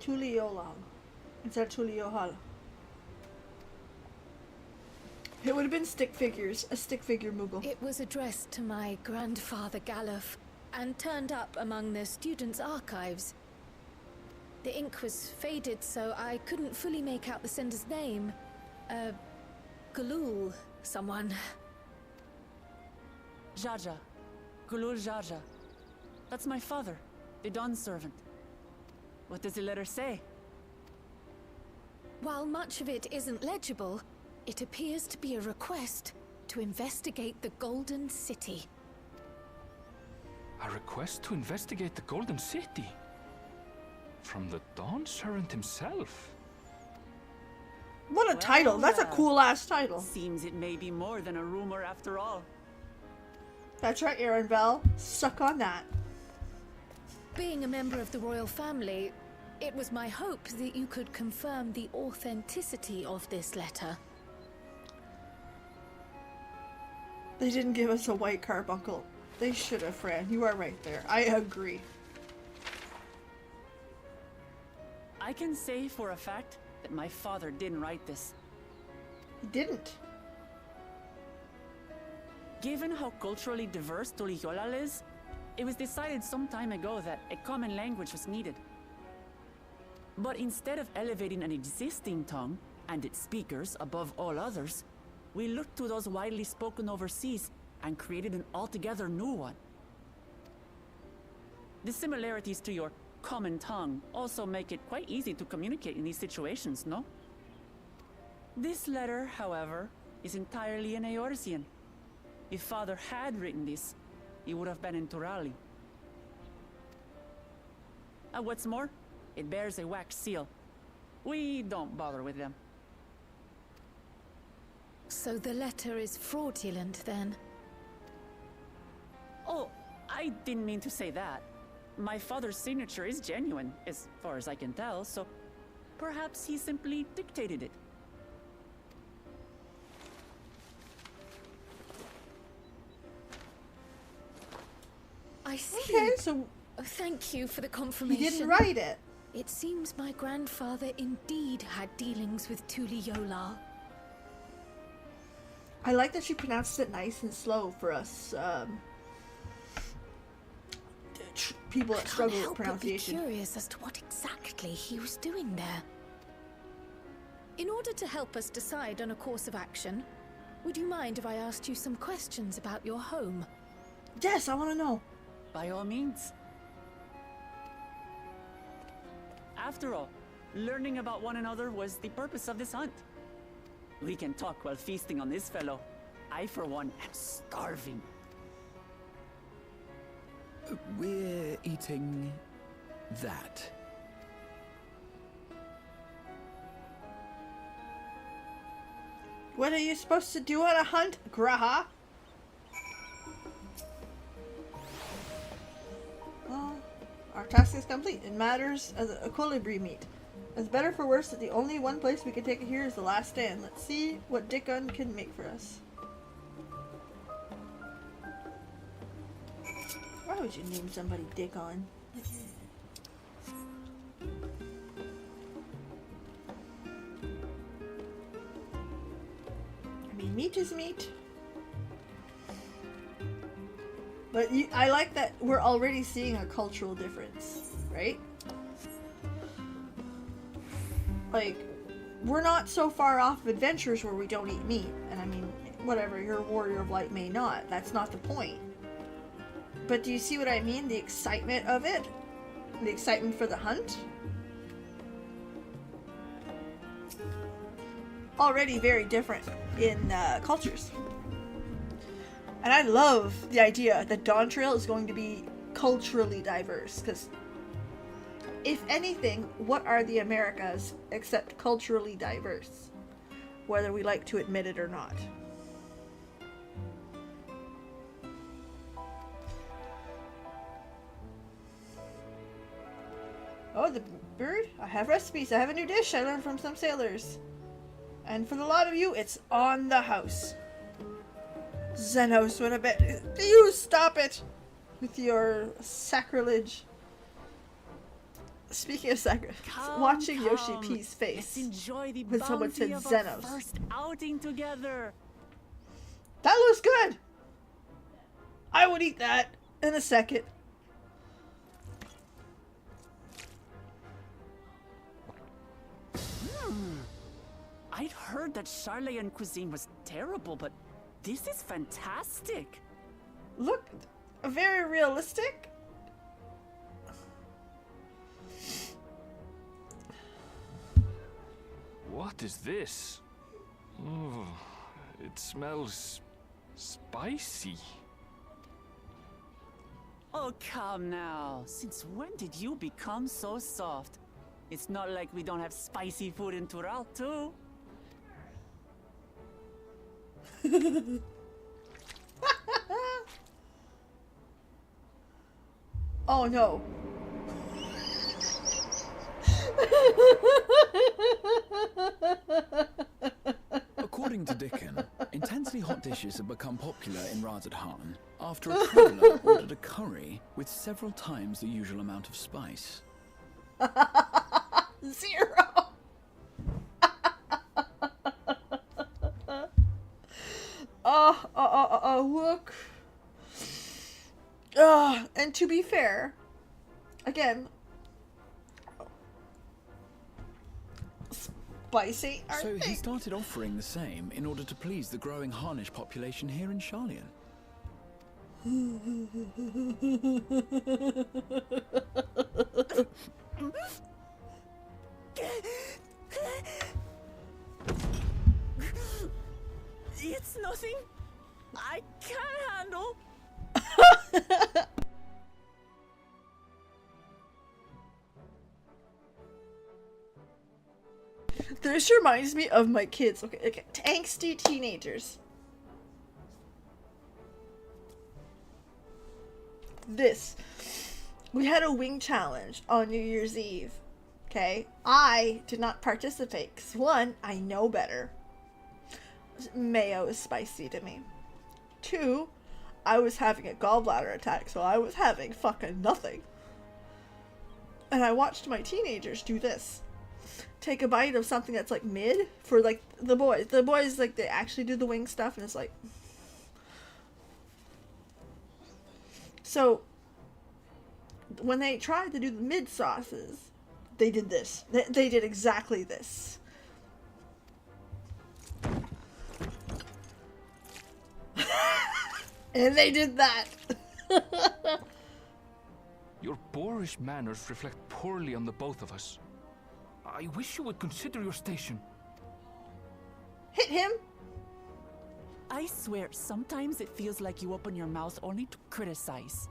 Tuliolal. Instead of Tuliyohal. It would have been stick figures. A stick figure Moogle. It was addressed to my grandfather Galuf and turned up among the students' archives. The ink was faded, so I couldn't fully make out the sender's name. Galul, someone. Jaja. Gulul Jaja. That's my father, the Dawn servant. What does the letter say? While much of it isn't legible, it appears to be a request to investigate the Golden City. A request to investigate the Golden City? From the Dawn Servant himself? What a title. That's a Well, cool ass title. Seems it may be more than a rumor after all. That's right, Aaron Bell. Suck on that. Being a member of the royal family, it was my hope that you could confirm the authenticity of this letter. They didn't give us a white carbuncle. They should have, Fran. You are right there. I agree. I can say for a fact that my father didn't write this. He didn't. Given how culturally diverse Tuliyollal is, it was decided some time ago that a common language was needed. But instead of elevating an existing tongue and its speakers above all others, we looked to those widely spoken overseas and created an altogether new one. The similarities to your common tongue also make it quite easy to communicate in these situations, no? This letter, however, is entirely in Eorzean. If Father had written this, he would have been in Turali. What's more, it bears a wax seal. We don't bother with them. So the letter is fraudulent, then? Oh, I didn't mean to say that. My father's signature is genuine, as far as I can tell, so perhaps he simply dictated it. I see. Okay, so Oh, thank you for the he confirmation. didn't write it. It seems my grandfather indeed had dealings with Tuliyollal. I like that she pronounced it nice and slow for us people that struggle with Can't help but be pronunciation. curious as to what exactly he was doing there. In order to help us decide on a course of action, would you mind if I asked you some questions about your home? Yes, I want to know. By all means. After all, learning about one another was the purpose of this hunt. We can talk while feasting on this fellow. I, for one, am starving. We're eating that. What are you supposed to do on a hunt, Graha? Well, our task is complete. It matters as a colibri meat. It's better for worse that the only one place we can take it here is the last stand. Let's see what Dickon can make for us. Why would you name somebody Dickon? I mean, meat is meat. But I like that we're already seeing a cultural difference, right? Like, we're not so far off of adventures where we don't eat meat. And I mean, whatever, you're a warrior of light may not. That's not the point. But do you see what I mean? The excitement of it? The excitement for the hunt? Already very different in cultures. And I love the idea that Dawn Trail is going to be culturally diverse, because if anything, what are the Americas except culturally diverse? Whether we like to admit it or not. Oh, the bird? I have recipes. I have a new dish I learned from some sailors. And for the lot of you, it's on the house. Xenos, what a bit. You stop it with your sacrilege. Speaking of sacrilege, watching Yoshi P's face Let's enjoy the when someone said bounty of our Xenos. first outing together. That looks good. I would eat that in a second. I'd heard that Charlayan cuisine was terrible, but this is fantastic. look very realistic. What is this? Oh, it smells spicy. Oh, come now. Since when did you become so soft? It's not like we don't have spicy food in Tural, too. Oh no. According to Dickon, intensely hot dishes have become popular in Razadhan after a traveller ordered a curry with several times the usual amount of spice. 0. WUK. And to be fair, again, spicy, aren't So they? he started offering the same in order to please the growing Harnish population here in Sharlayan. It's nothing I can't handle. This reminds me of my kids. Okay, angsty teenagers. We had a wing challenge on New Year's Eve. Okay, I did not participate because 1, I know better. Mayo is spicy to me. 2, I was having a gallbladder attack, so I was having fucking nothing. And I watched my teenagers do this. Take a bite of something that's like mid for like the boys. The boys, like, they actually do the wing stuff and it's like... So, when they tried to do the mid sauces, they did this. They did exactly this. And they did that. Your boorish manners reflect poorly on the both of us. I wish you would consider your station. Hit him. I swear, sometimes it feels like you open your mouth only to criticize.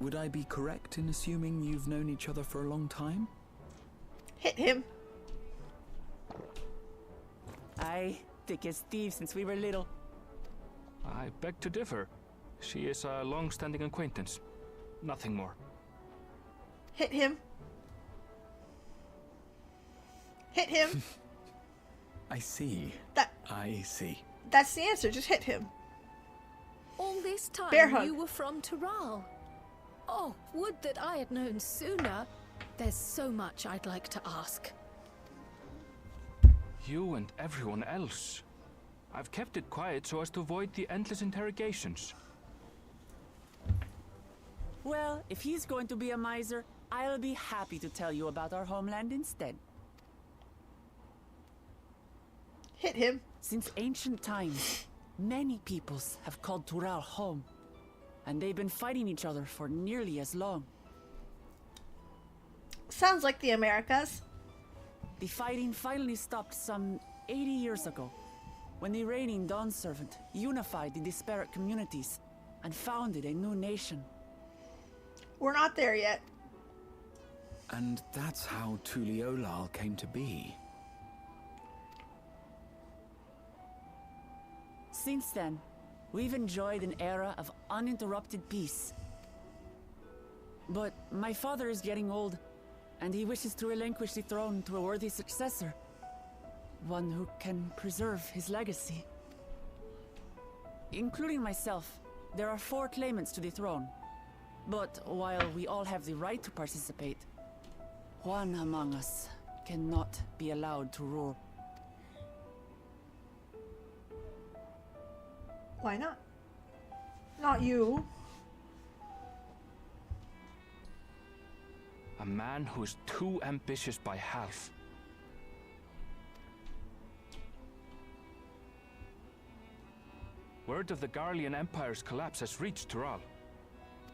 Would I be correct in assuming you've known each other for a long time? Hit him. Aye, thick as thieves since we were little. I beg to differ. She is a long-standing acquaintance. Nothing more. Hit him. Hit him. I see. I see. That's the answer. Just hit him. All this time Bear hug. you were from Tural. Oh, would that I had known sooner. There's so much I'd like to ask. You and everyone else. I've kept it quiet so as to avoid the endless interrogations. Well, if he's going to be a miser, I'll be happy to tell you about our homeland instead. Hit him. Since ancient times, many peoples have called Tural home, and they've been fighting each other for nearly as long. Sounds like the Americas. The fighting finally stopped some 80 years ago, when the reigning Dawn Servant unified the disparate communities and founded a new nation. We're not there yet. And that's how Tuliolal came to be. Since then, we've enjoyed an era of uninterrupted peace. But my father is getting old, and he wishes to relinquish the throne to a worthy successor. One who can preserve his legacy. Including myself, there are 4 claimants to the throne. But while we all have the right to participate, one among us cannot be allowed to rule. Why not? Not you. A man who is too ambitious by half. word of the Garlean Empire's collapse has reached Tural.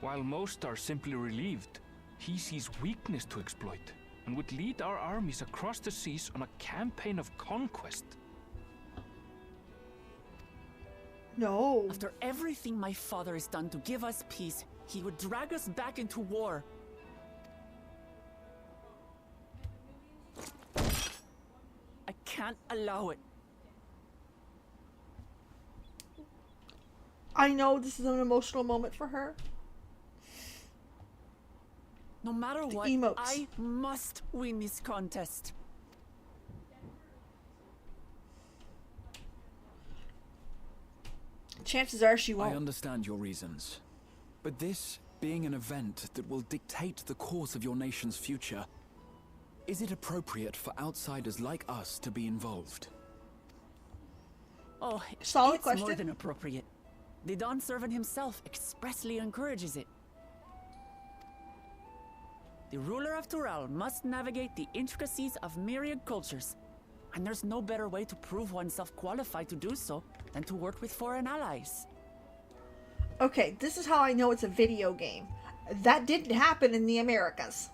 While most are simply relieved, he sees weakness to exploit and would lead our armies across the seas on a campaign of conquest. No. After everything my father has done to give us peace, he would drag us back into war. I can't allow it. I know this is an emotional moment for her. No matter what, emotes. I must win this contest. Chances are she I won't. understand your reasons. But this being an event that will dictate the course of your nation's future, is it appropriate for outsiders like us to be involved? Oh, Solid it's question. more than appropriate. The Dawn Servant himself expressly encourages it. The ruler of Tural must navigate the intricacies of myriad cultures, and there's no better way to prove oneself qualified to do so than to work with foreign allies. Okay, this is how I know it's a video game. That didn't happen in the Americas.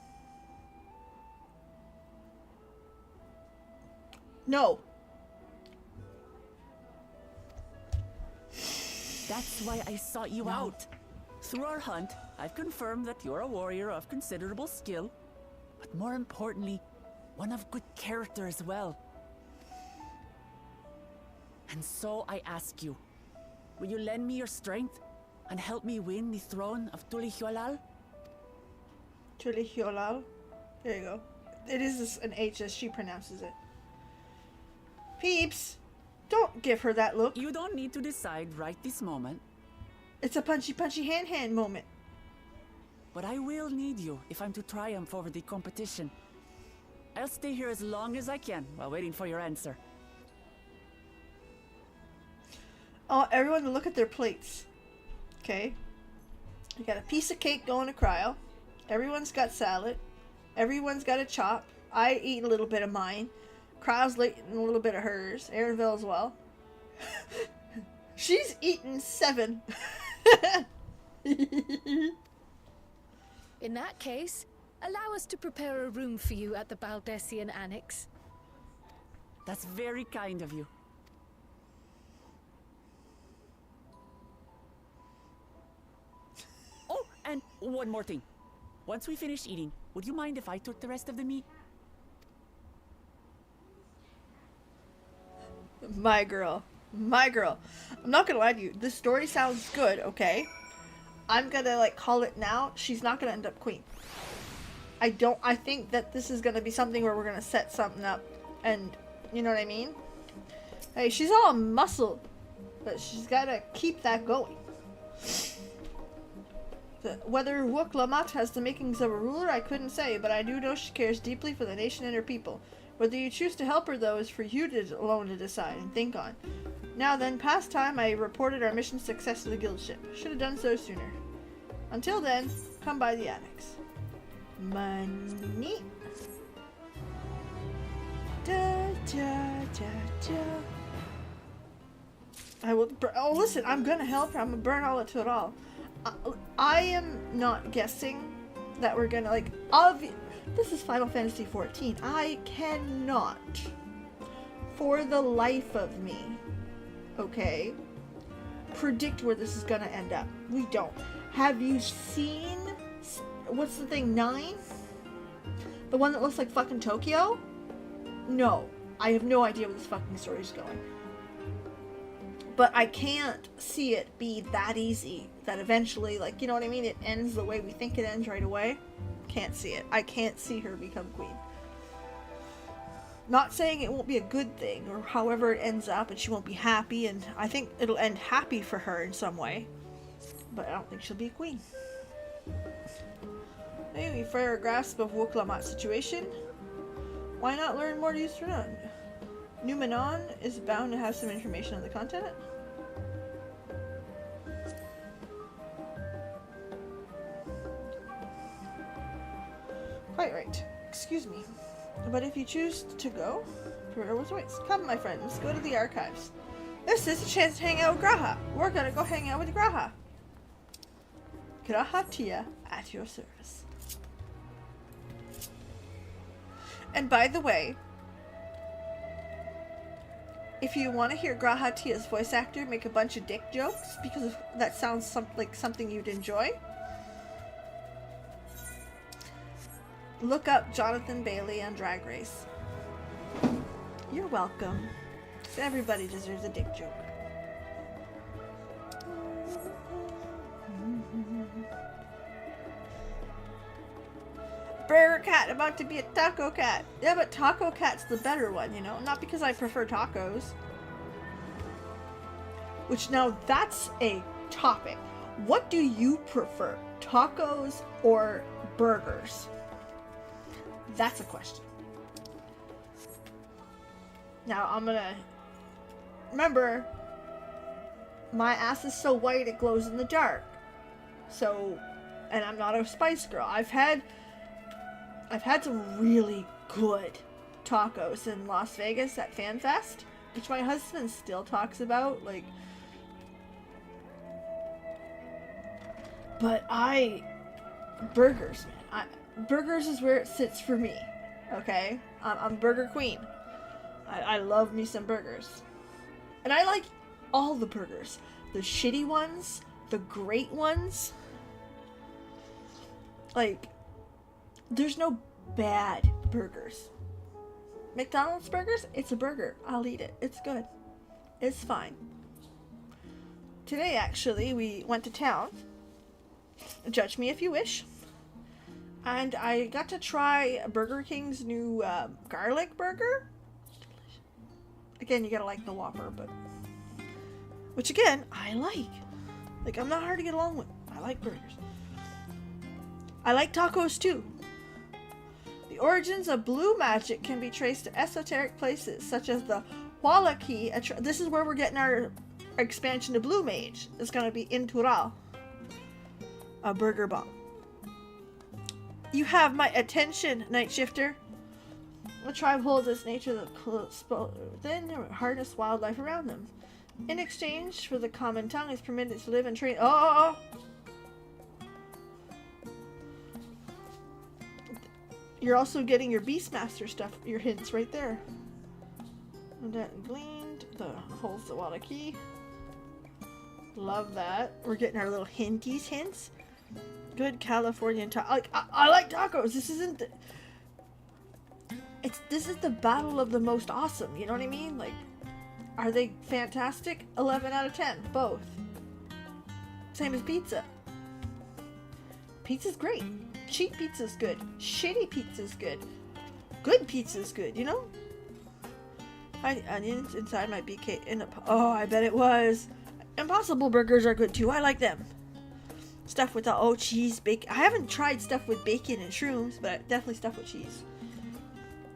No. That's why I sought you out. Through our hunt, I've confirmed that you're a warrior of considerable skill, but more importantly, one of good character as well. And so I ask you, will you lend me your strength and help me win the throne of Tulihualal? Tulihualal. There you go. It is an H as she pronounces it. Peeps, don't give her that look. You don't need to decide right this moment, It's a punchy punchy hand moment. but I will need you if I'm to triumph over the competition. I'll stay here as long as I can while waiting for your answer. I want everyone to look at their plates. Okay. You got a piece of cake going to cryo. Everyone's got salad. Everyone's got a chop. I eat a little bit of mine. Cryo's eating a little bit of hers. Aaronville as well. She's eaten 7. In that case, allow us to prepare a room for you at the Baldessian Annex. That's very kind of you. Oh, and one more thing. Once we finish eating, would you mind if I took the rest of the meat? My girl. My girl. I'm not gonna lie to you. This story sounds good, okay? I'm gonna, like, call it now. She's not gonna end up queen. I think that this is gonna be something where we're gonna set something up. And, you know what I mean? Hey, she's all muscle. But she's gotta keep that going. Whether WUK LAMAT has the makings of a ruler, I couldn't say, but I do know she cares deeply for the nation and her people. Whether you choose to help her, though, is for you alone to decide and think on. Now then, past time, I reported our mission success to the guild ship. Should have done so sooner. Until then, come by the annex. Money. Da, da, da, da. I will. Oh, listen, I'm gonna help her. I'm gonna burn all it to it all. I am not guessing that we're gonna, like, this is Final Fantasy XIV. I cannot, for the life of me, okay, predict where this is gonna end up. We don't. Have you seen, what's the thing, 9? The one that looks like fucking Tokyo? No. I have no idea where this fucking story's going. But I can't see it be that easy that eventually, like, you know what I mean? It ends the way we think it ends right away. Can't see it. I can't see her become queen. Not saying it won't be a good thing, or however it ends up, and she won't be happy, and I think it'll end happy for her in some way. But I don't think she'll be a queen. Maybe for a grasp of WUK LAMAT's situation, why not learn more to use Renan? Numenon is bound to have some information on the continent. Quite right. Excuse me. But if you choose to go, Pereira was right. Come, my friends, go to the archives. This is a chance to hang out with Graha. We're gonna go hang out with Graha. Graha Tia at your service. And by the way, if you want to hear Graha Tia's voice actor make a bunch of dick jokes, because that sounds like something you'd enjoy, look up Jonathan Bailey on Drag Race. You're welcome. Everybody deserves a dick joke. Burger cat about to be a taco cat. Yeah, but taco cat's the better one, you know? Not because I prefer tacos. Which now that's a topic. What do you prefer? Tacos or burgers? That's a question. Now I'm gonna remember my ass is so white it glows in the dark. So, and I'm not a Spice Girl. I've had some really good tacos in Las Vegas at FanFest, which my husband still talks about, like. But burgers, man. Burgers is where it sits for me. Okay, I'm Burger Queen. I love me some burgers, and I like all the burgers. The shitty ones, the great ones. Like, there's no bad burgers. McDonald's burgers, it's a burger. I'll eat it. It's good. It's fine. Today, actually, we went to town. Judge me if you wish. And I got to try Burger King's new garlic burger. Again, you gotta like the Whopper, but... Which, again, I like. Like, I'm not hard to get along with. I like burgers. I like tacos, too. The origins of blue magic can be traced to esoteric places, such as the WUK. This is where we're getting our expansion to Blue Mage. It's gonna be in Tural. A burger bomb. You have my attention, Night Shifter. The tribe holds its nature within harness wildlife around them. In exchange for the common tongue, is permitted to live and train. Oh! You're also getting your Beastmaster stuff, your hints right there. And that gleaned the holds the Walla key. Love that. We're getting our little hints. Good Californian taco. I like tacos. This isn't. This is the battle of the most awesome. You know what I mean? Like, are they fantastic? 11 out of 10, both. Same as pizza. Pizza's great. Cheap pizza's good. Shitty pizza's good. Good pizza's good. You know. Onions inside my BK. Oh, I bet it was. Impossible burgers are good too. I like them. Stuff with the cheese, bacon. I haven't tried stuff with bacon and shrooms, but definitely stuff with cheese.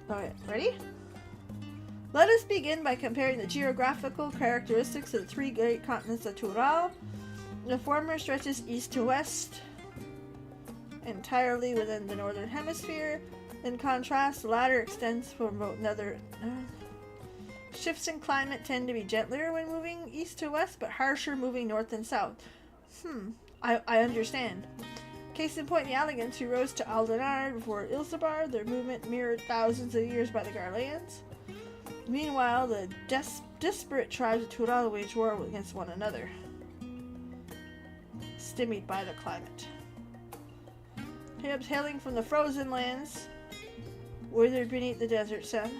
Alright, ready? Let us begin by comparing the geographical characteristics of the three great continents of Tural. The former stretches east to west, entirely within the northern hemisphere. In contrast, the latter extends from another. Shifts in climate tend to be gentler when moving east to west, but harsher moving north and south. I understand. Case in point, the Alligans who rose to Aldenar before Ilsabar, their movement mirrored thousands of years by the Garleans. Meanwhile, the disparate tribes of Tural waged war against one another, stymied by the climate. Perhaps hailing from the frozen lands, withered beneath the desert sun.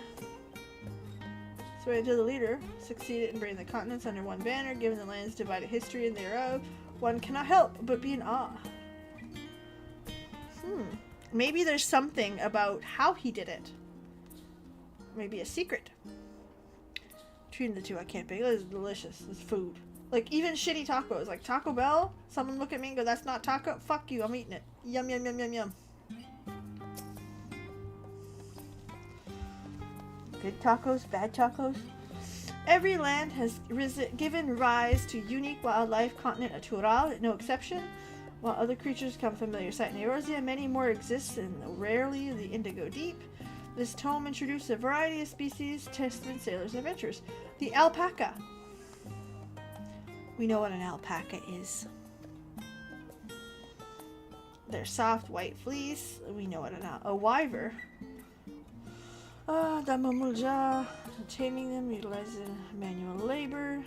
So until the leader succeeded in bringing the continents under one banner, given the land's divided history and thereof, one cannot help but be in awe. Maybe there's something about how he did it. Maybe a secret between the two. I can't pick. It is delicious. It's food. Like, even shitty tacos. Like Taco Bell. Someone look at me and go, that's not taco? Fuck you. I'm eating it. Yum, yum, yum, yum, yum. Good tacos, bad tacos. Every land has given rise to unique wildlife. Continent of Tural, no exception. While other creatures come familiar sight in Eorzea, many more exist in rarely the Indigo Deep. This tome introduced a variety of species, testament, sailors, and adventurers. The alpaca. We know what an alpaca is. They're soft white fleece. We know what a wyver. Damamulja. Taming them, utilizing manual labor.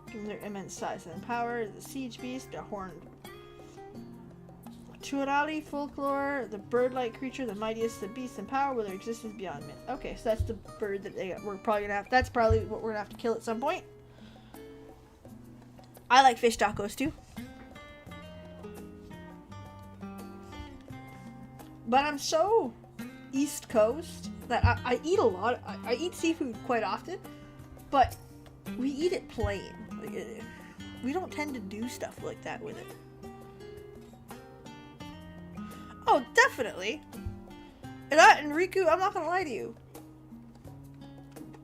Given their immense size and power, the siege beast, a horned Turali folklore, the bird-like creature, the mightiest of beasts in power, with their existence beyond myth. Okay, so that's the bird that we're probably gonna have. That's probably what we're gonna have to kill at some point. I like fish tacos too, but I'm so East Coast that I eat a lot. I eat seafood quite often, but we eat it plain. Like, we don't tend to do stuff like that with it. Oh, definitely. And Riku, I'm not gonna lie to you.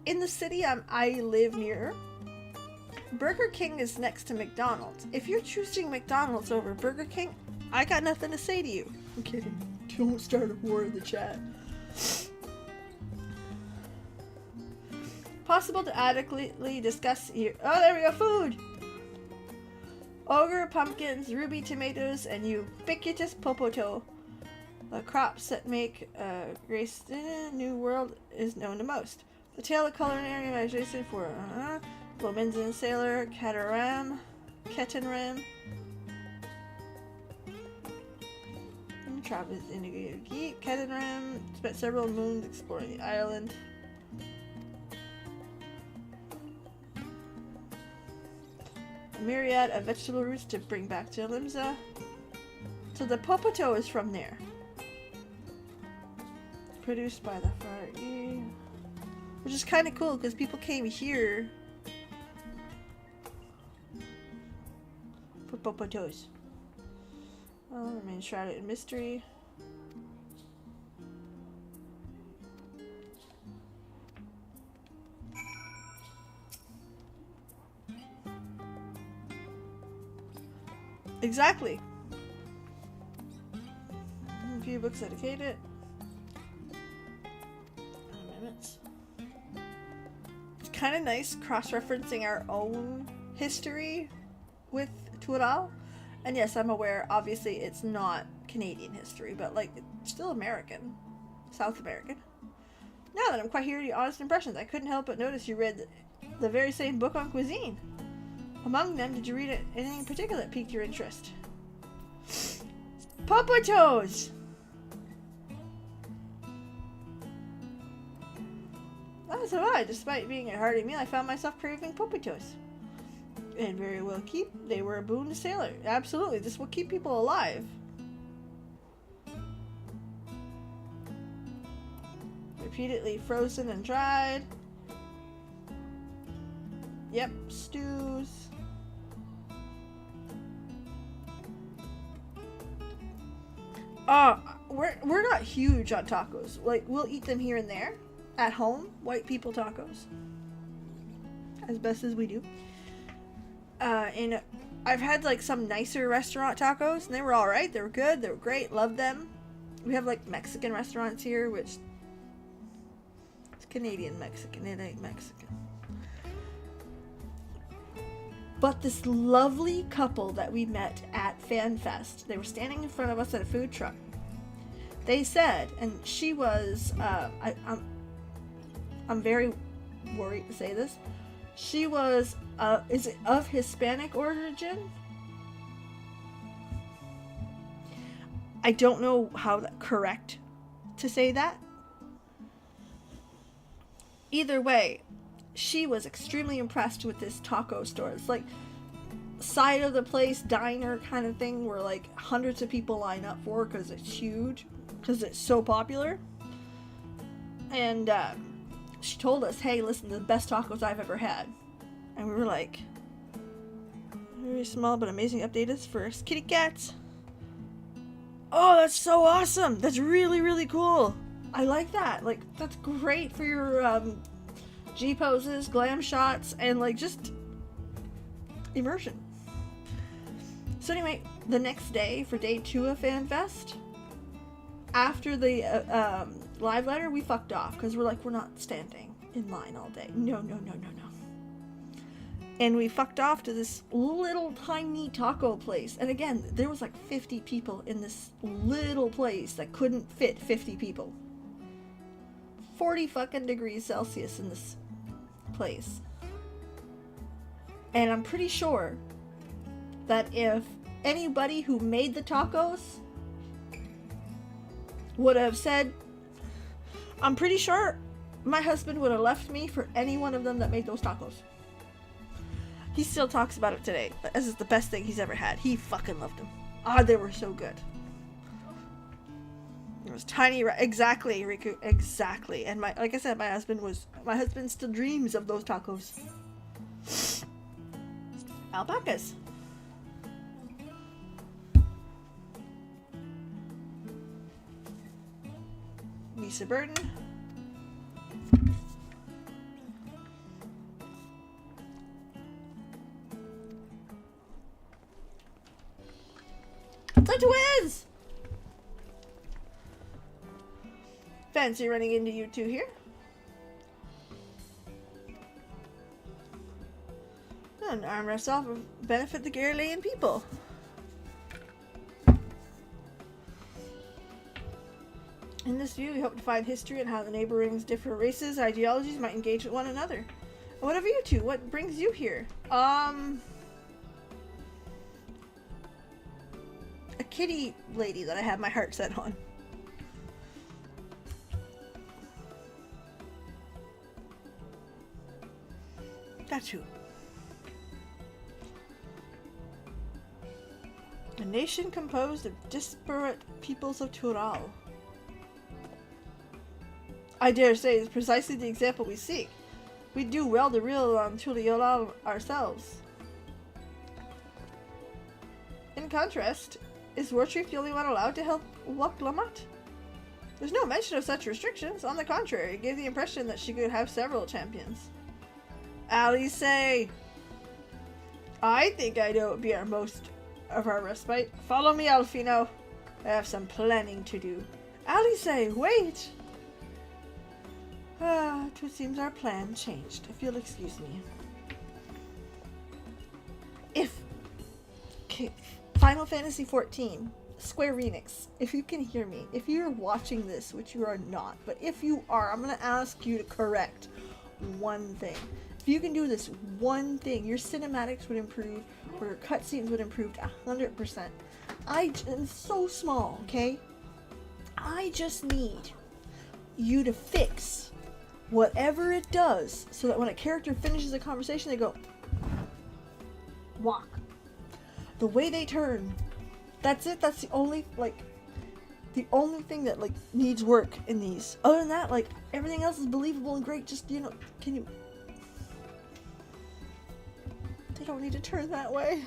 In the city I live near, Burger King is next to McDonald's. If you're choosing McDonald's over Burger King, I got nothing to say to you. I'm kidding. Don't start a war in the chat. Possible to adequately discuss here. Oh, there we go. Food. Ogre, pumpkins, ruby tomatoes, and ubiquitous popoto. The crops that make Grace New World is known to most. The tale of culinary imagination for Lominzan Sailor, Ketanran. Travis Indigo Geek, Ketanran spent several moons exploring the island. A myriad of vegetable roots to bring back to Limsa. So the popoto is from there. Produced by the Far East. Which is kind of cool because people came here for popotos. Remains shrouded in mystery. Exactly. A few books dedicated. Amendments. It's kind of nice cross-referencing our own history with Tural. And yes, I'm aware, obviously, it's not Canadian history, but, like, it's still American. South American. Now that I'm quite hearing your honest impressions, I couldn't help but notice you read the very same book on cuisine. Among them, did you read anything in particular that piqued your interest? Popotos! That's why, despite being a hearty meal, I found myself craving popotos. And very well keep. They were a boon to sailor. Absolutely, this will keep people alive. Repeatedly frozen and dried. Yep, stews. We're not huge on tacos. Like, we'll eat them here and there. At home, white people tacos. As best as we do. And I've had like some nicer restaurant tacos and they were alright. They were good. They were great. Loved them. We have like Mexican restaurants here, which it's Canadian Mexican. It ain't Mexican. But this lovely couple that we met at FanFest, they were standing in front of us at a food truck. They said, and she was, I'm very worried to say this. She was, is it of Hispanic origin? I don't know how correct to say that. Either way, she was extremely impressed with this taco store. It's like side of the place diner kind of thing where like hundreds of people line up for because it's huge, because it's so popular. And she told us, hey, listen, the best tacos I've ever had. And we were like, very small but amazing updates for kitty cats. Oh, that's so awesome. That's really, really cool. I like that. Like, that's great for your G poses, glam shots, and like just immersion. So anyway, the next day for day 2 of FanFest, after the live letter, we fucked off because we're like, we're not standing in line all day. No. And we fucked off to this little tiny taco place. And again, there was like 50 people in this little place that couldn't fit 50 people. 40 fucking degrees Celsius in this place. And I'm pretty sure that if anybody who made the tacos would have said, I'm pretty sure my husband would have left me for any one of them that made those tacos. He still talks about it today. This is the best thing he's ever had. He fucking loved them. Ah, they were so good. It was tiny, exactly, Riku, exactly. And like I said, my husband still dreams of those tacos. Alpacas. Lisa Burton. The twins! Fancy running into you two here. An arm wrestle off will benefit the Garlean people. In this view, we hope to find history and how the neighboring different races, ideologies might engage with one another. And what of you two? What brings you here? A kitty lady that I have my heart set on. That's who. A nation composed of disparate peoples of Tural. I dare say it's precisely the example we seek. We do well to reel on Tuliyola ourselves. In contrast, is Wartrief the only one allowed to help WUK LAMAT? There's no mention of such restrictions. On the contrary, it gave the impression that she could have several champions. Alice, I think I know it would be our most of our respite. Follow me, Alfino. I have some planning to do. Alice, wait! It seems our plan changed, if you'll excuse me. Final Fantasy XIV, Square Enix, if you can hear me, if you're watching this, which you are not, but if you are, I'm going to ask you to correct one thing. If you can do this one thing, your cinematics would improve, or your cutscenes would improve 100%. I am so small, okay? I just need you to fix whatever it does so that when a character finishes a conversation, they go, WUK. The way they turn, that's it. That's the only thing that needs work in these. Other than that, everything else is believable and great. Just, they don't need to turn that way.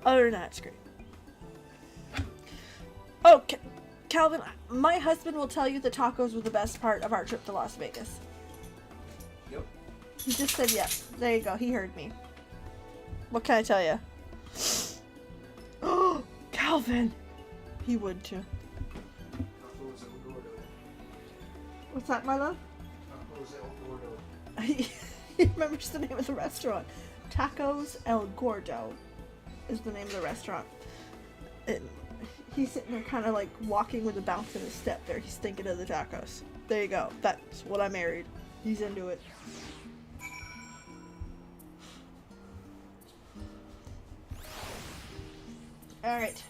Other than that, it's great. Oh, Calvin, my husband will tell you the tacos were the best part of our trip to Las Vegas. Yep. He just said yes. There you go. He heard me. What can I tell you? Oh, Calvin! He would too. What's that, my love? He remembers the name of the restaurant. Tacos El Gordo is the name of the restaurant. He's sitting there kind of walking with a bounce in his step there. He's thinking of the tacos. There you go. That's what I married. He's into it. Alright.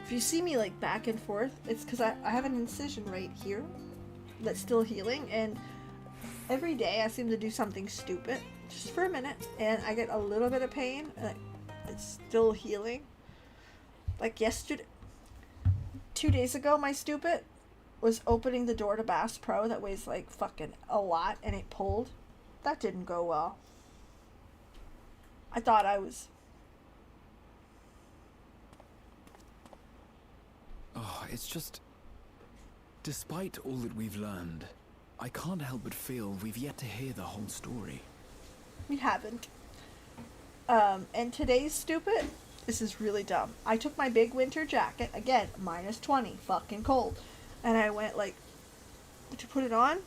If you see me back and forth, it's because I have an incision right here that's still healing, and every day I seem to do something stupid just for a minute and I get a little bit of pain and it's still healing. Yesterday, 2 days ago, my stupid was opening the door to Bass Pro that weighs fucking a lot, and it pulled. That didn't go well. I thought I was... Oh, it's just... Despite all that we've learned, I can't help but feel we've yet to hear the whole story. We haven't. And today's stupid. This is really dumb. I took my big winter jacket, again, -20, fucking cold. And I went like, to put it on.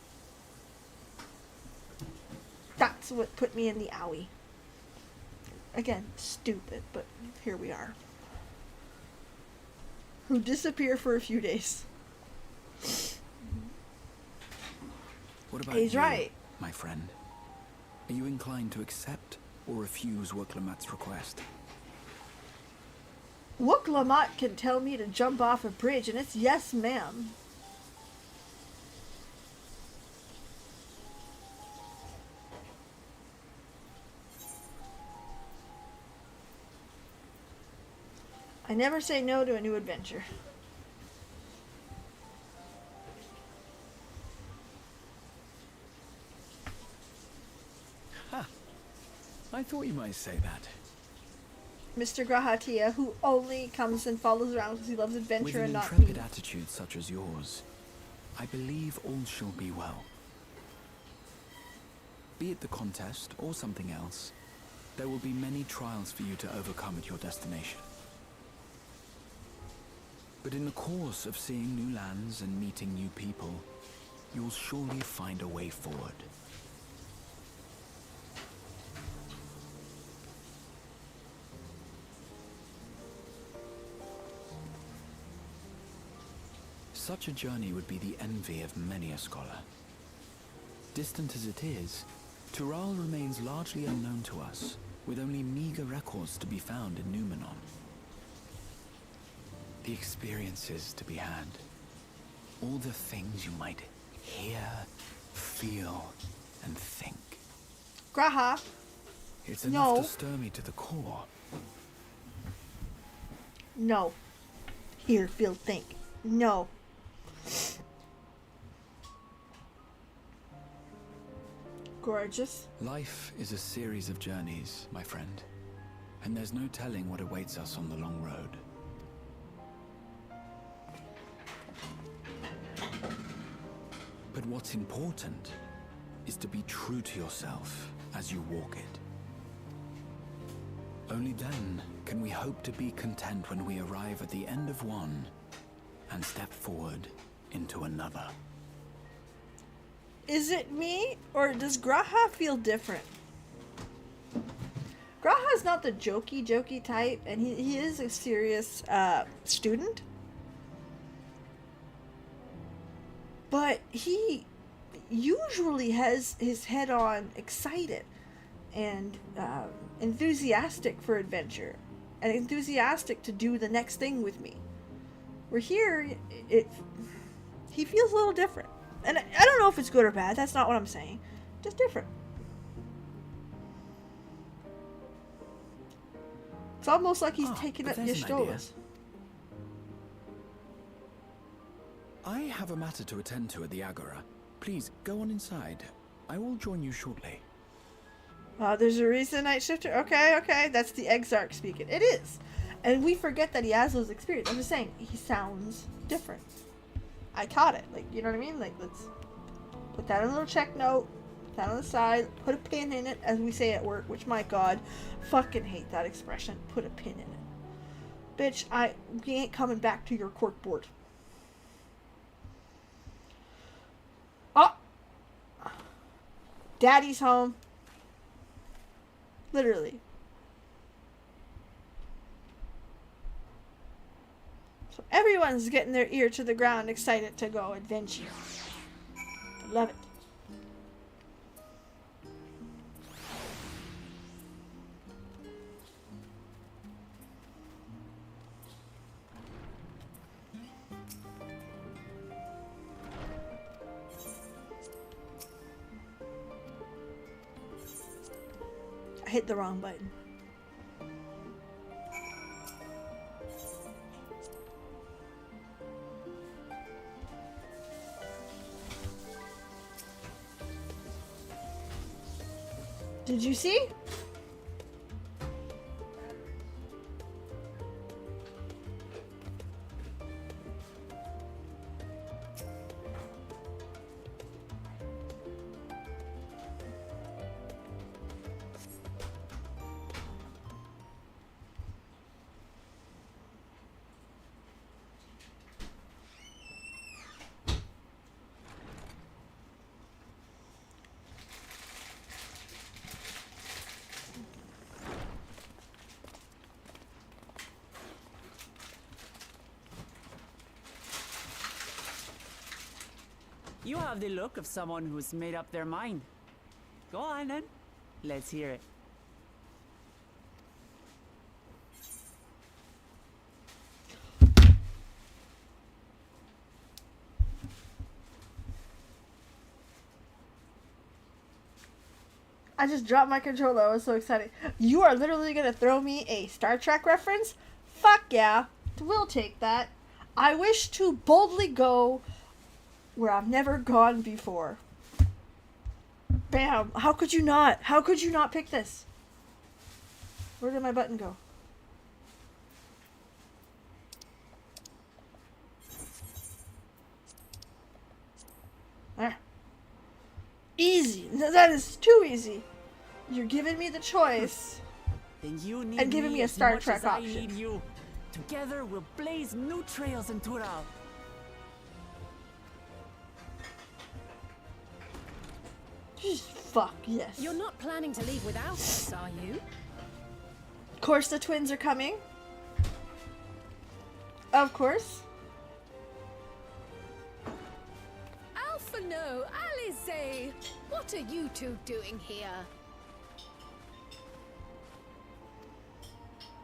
That's what put me in the owie. Again, stupid, but here we are. Who disappear for a few days. What about He's you, right. my friend? Are you inclined to accept or refuse WUK LAMAT's request? WUK LAMAT can tell me to jump off a bridge, and it's yes, ma'am. I never say no to a new adventure. Ha! I thought you might say that. Mr. Grahatia, who only comes and follows around because he loves With adventure an and not intrepid me. attitude such as yours, I believe all shall be well. Be it the contest or something else, there will be many trials for you to overcome at your destination. But in the course of seeing new lands and meeting new people, you'll surely find a way forward. Such a journey would be the envy of many a scholar. Distant as it is, Tural remains largely unknown to us, with only meager records to be found in Numenor. The experiences to be had, all the things you might hear, feel, and think. Graha, It's enough No. to stir me to the core. no. Here, feel, think. No. Gorgeous. Life is a series of journeys, my friend, and there's no telling what awaits us on the long road. But what's important is to be true to yourself as you walk it. Only then can we hope to be content when we arrive at the end of one and step forward into another. Is it me, or does Graha feel different? Graha's not the jokey type, and he is a serious student. But he usually has his head on, excited and enthusiastic for adventure, and enthusiastic to do the next thing with me. Where here, he feels a little different. And I don't know if it's good or bad, that's not what I'm saying. Just different. It's almost like he's taking but up your there's an idea. shoulders. I have a matter to attend to at the Agora. Please, go on inside. I will join you shortly. There's a reason night shifter. Okay. That's the Exarch speaking. It is. And we forget that he has those experiences. I'm just saying, he sounds different. I caught it. Like, you know what I mean? Like, let's put that in a little check note. Put that on the side. Put a pin in it, as we say at work. Which, my God, fucking hate that expression. Put a pin in it. Bitch, we ain't coming back to your cork board. Oh! Daddy's home. Literally. So everyone's getting their ear to the ground, excited to go adventure. I love it. I hit the wrong button. Did you see? You have the look of someone who's made up their mind. Go on then. Let's hear it. I just dropped my controller. I was so excited. You are literally going to throw me a Star Trek reference? Fuck yeah. We'll take that. I wish to boldly go where I've never gone before. Bam. How could you not? How could you not pick this? Where did my button go? There. Easy. No, that is too easy. You're giving me the choice. Then you need And giving me a as Star much Trek as I option. need you. Together we'll blaze new trails in Tural. Fuck yes. You're not planning to leave without us, are you? Of course the twins are coming. Of course. Alpha no, Alize! What are you two doing here?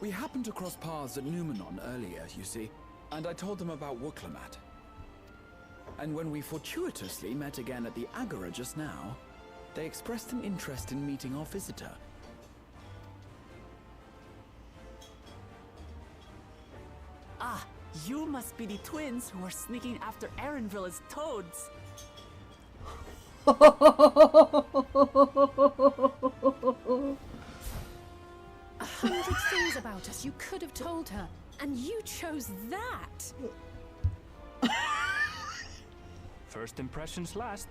We happened to cross paths at Numenon earlier, you see, and I told them about WUK LAMAT. And when we fortuitously met again at the Agora just now, they expressed an interest in meeting our visitor. Ah, you must be the twins who are sneaking after Erenville as toads. 100 things about us you could have told her, and you chose that. First impressions last.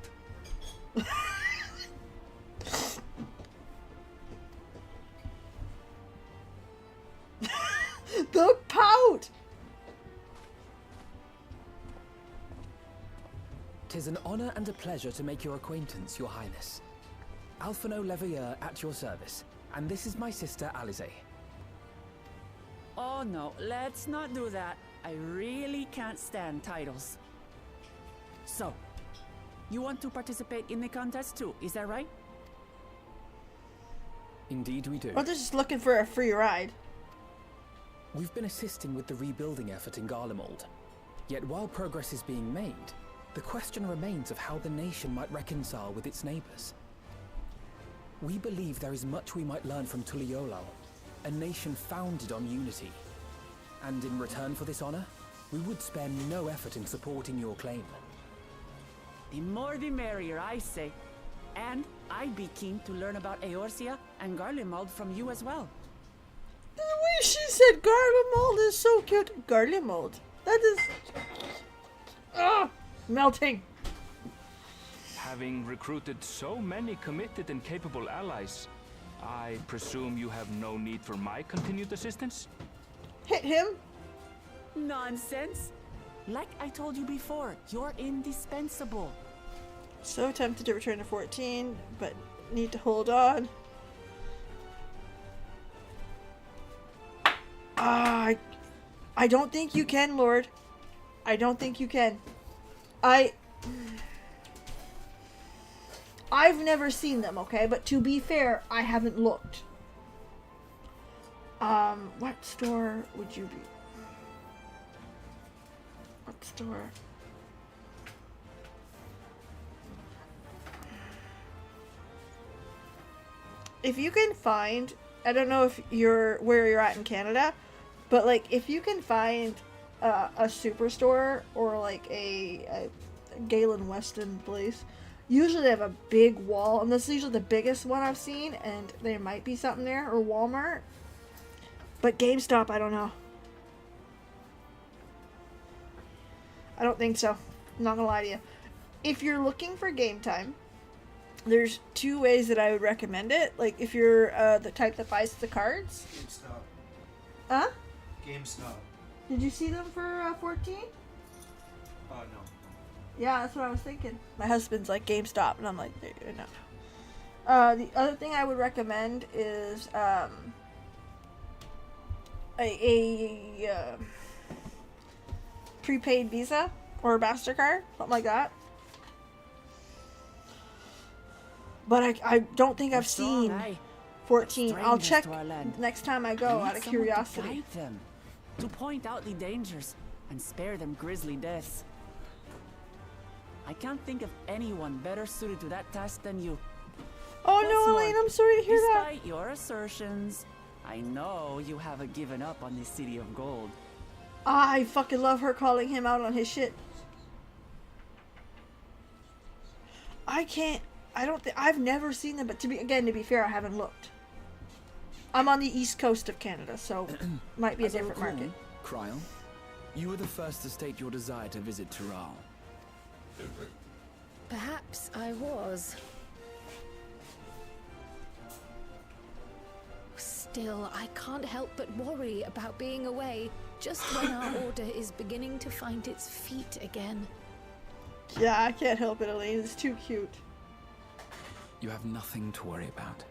The pout! 'Tis an honor and a pleasure to make your acquaintance, Your Highness. Alphino Leveilleur at your service, and this is my sister Alize. Oh no, let's not do that. I really can't stand titles. So, you want to participate in the contest too, is that right? Indeed we do. Or they're just looking for a free ride. We've been assisting with the rebuilding effort in Garlemald. Yet while progress is being made, the question remains of how the nation might reconcile with its neighbors. We believe there is much we might learn from Tuliolal, a nation founded on unity. And in return for this honor, we would spare no effort in supporting your claim. The more the merrier, I say. And I'd be keen to learn about Eorzea and Garlemald from you as well. The way she said Garlemald is so cute. Garlemald. That is... Ah! Melting. Having recruited so many committed and capable allies, I presume you have no need for my continued assistance? Hit him. Nonsense! Like I told you before, you're indispensable. So tempted to return to 14, but need to hold on. I don't think you can, Lord. I don't think you can. I've never seen them, okay? But to be fair, I haven't looked. What store would you be? What store? If you can find, I don't know if where you're at in Canada, but like if you can find a superstore or like a Galen Weston place, usually they have a big wall, and this is usually the biggest one I've seen, and there might be something there, or Walmart. But GameStop, I don't know. I don't think so. I'm not gonna lie to you. If you're looking for game time, there's two ways that I would recommend it. Like if you're the type that buys the cards. GameStop. Huh? GameStop. Did you see them for 14? No. Yeah, that's what I was thinking. My husband's like GameStop, and I'm like, no. The other thing I would recommend is a prepaid Visa or MasterCard, something like that. But I don't think I've Strong, seen aye. 14. I'll Strangers check to our land. next time I We go need out of someone curiosity. To guide them, to point out the dangers and spare them grisly deaths. I can't think of anyone better suited to that task than you. Oh What's no, more, Elaine, I'm sorry to hear that. Despite your assertions, I know you haven't given up on the city of gold. I fucking love her calling him out on his shit. I've never seen them, but to be fair, I haven't looked. I'm on the east coast of Canada, so might be a As I different recall, market. Kryl, you were the first to state your desire to visit Tural. Perhaps I was. Still, I can't help but worry about being away just when our order is beginning to find its feet again. Yeah, I can't help it, Elaine. It's too cute. You have nothing to worry about.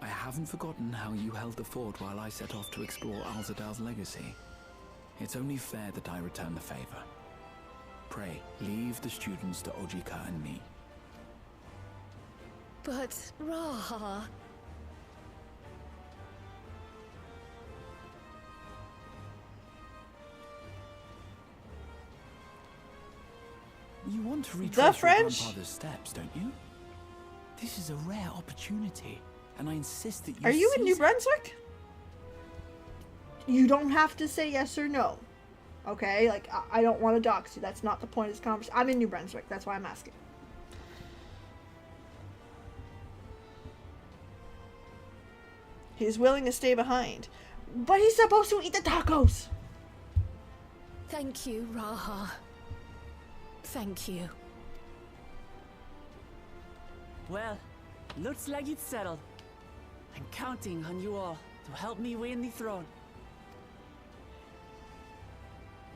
I haven't forgotten how you held the fort while I set off to explore Alzadal's legacy. It's only fair that I return the favor. Pray, leave the students to Ojika and me. But, Raha... You want to The retrace your French? grandfather's steps, don't you? This is a rare opportunity, and I insist that you Are you in seize New it. Brunswick? You don't have to say yes or no. Okay? Like, I don't want to dox you. That's not the point of this conversation. I'm in New Brunswick. That's why I'm asking. He's willing to stay behind. But he's supposed to eat the tacos! Thank you, Raha. Thank you. Well, looks like it's settled. I'm counting on you all to help me win the throne.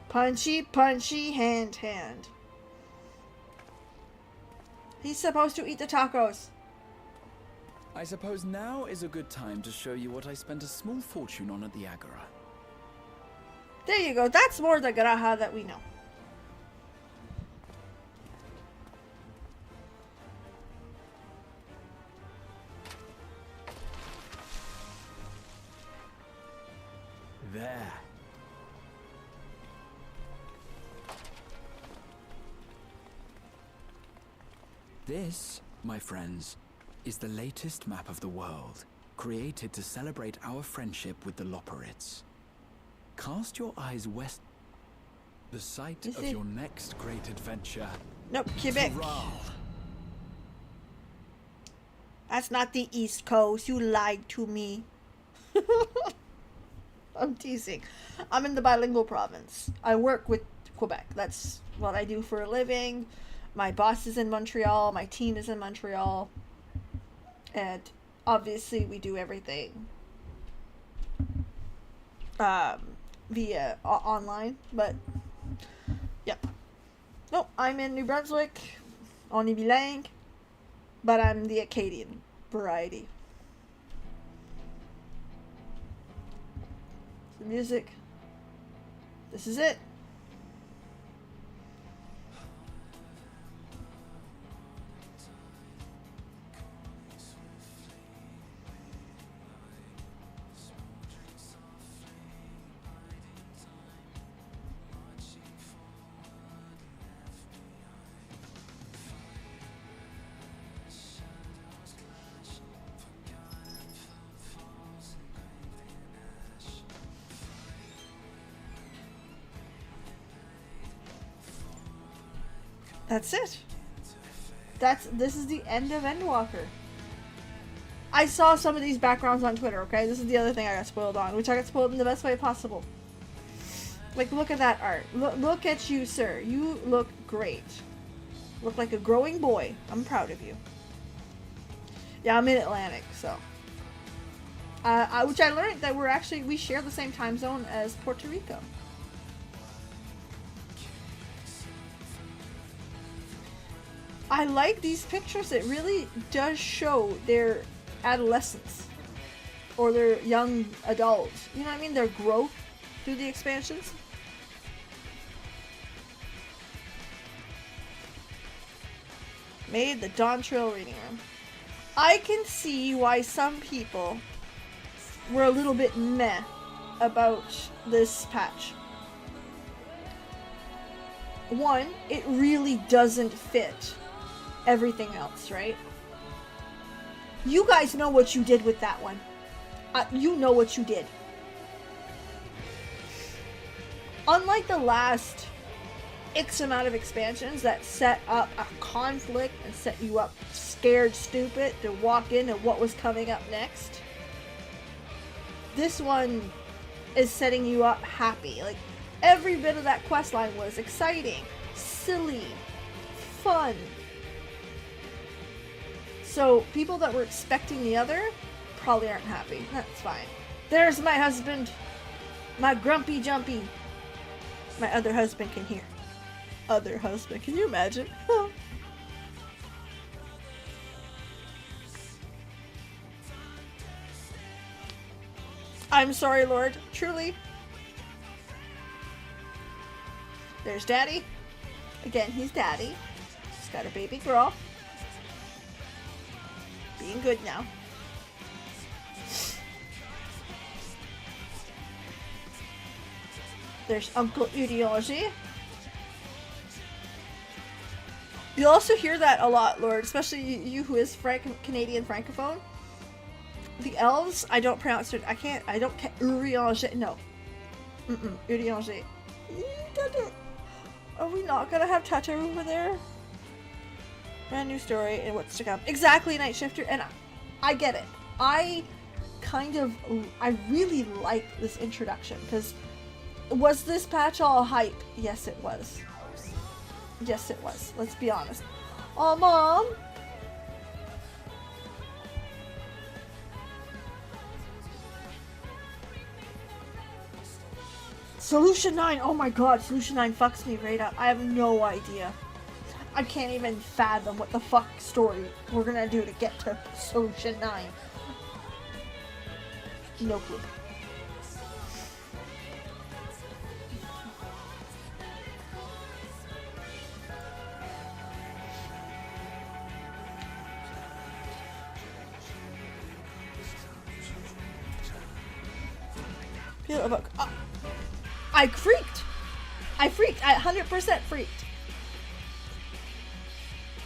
Punchy, punchy, hand. He's supposed to eat the tacos. I suppose now is a good time to show you what I spent a small fortune on at the Agora. There you go. That's more the Graha that we know. There. This, my friends, is the latest map of the world, created to celebrate our friendship with the Loperites. Cast your eyes west, the site Is of it- your next great adventure. Nope, Quebec. Tural. That's not the East Coast. You lied to me. I'm teasing. I'm in the bilingual province. I work with Quebec. That's what I do for a living. My boss is in Montreal. My team is in Montreal. And obviously we do everything via online. But, yep. No, I'm in New Brunswick. On est bilingue. But I'm the Acadian variety. The music. This is it. That's it. This is the end of Endwalker. I saw some of these backgrounds on Twitter, okay? This is the other thing I got spoiled on, which I got spoiled in the best way possible. Like, look at that art. Look at you, sir. You look great. Look like a growing boy. I'm proud of you. Yeah, I'm in Atlantic, so. Which I learned that we share the same time zone as Puerto Rico. I like these pictures. It really does show their adolescence or their young adult. You know what I mean? Their growth through the expansions. Made the Dawn Trail reading room. I can see why some people were a little bit meh about this patch. One, it really doesn't fit everything else, right? You guys know what you did with that one. You know what you did. Unlike the last X amount of expansions that set up a conflict and set you up scared stupid to walk into what was coming up next, this one is setting you up happy. Like, every bit of that quest line was exciting, silly, fun. So people that were expecting the other probably aren't happy. That's fine. There's my husband, my grumpy jumpy. My other husband can hear. Other husband, can you imagine? I'm sorry, Lord. Truly. There's Daddy. Again, he's Daddy. He's got a baby girl. Being good now. There's Uncle Ideology. You also hear that a lot, Lord, especially you who is Canadian Francophone. The elves, I don't pronounce it. I don't. Urianger, no. Urianger. Are we not gonna have Tata over there? Brand new story and what's to come. Exactly, Night Shifter, and I get it. I really like this introduction, because was this patch all hype? Yes, it was. Yes, it was. Let's be honest. Oh, Mom! Solution 9! Oh my god, Solution 9 fucks me right up. I have no idea. I can't even fathom what the fuck story we're gonna do to get to Solution 9. No clue. I freaked. I 100% freaked.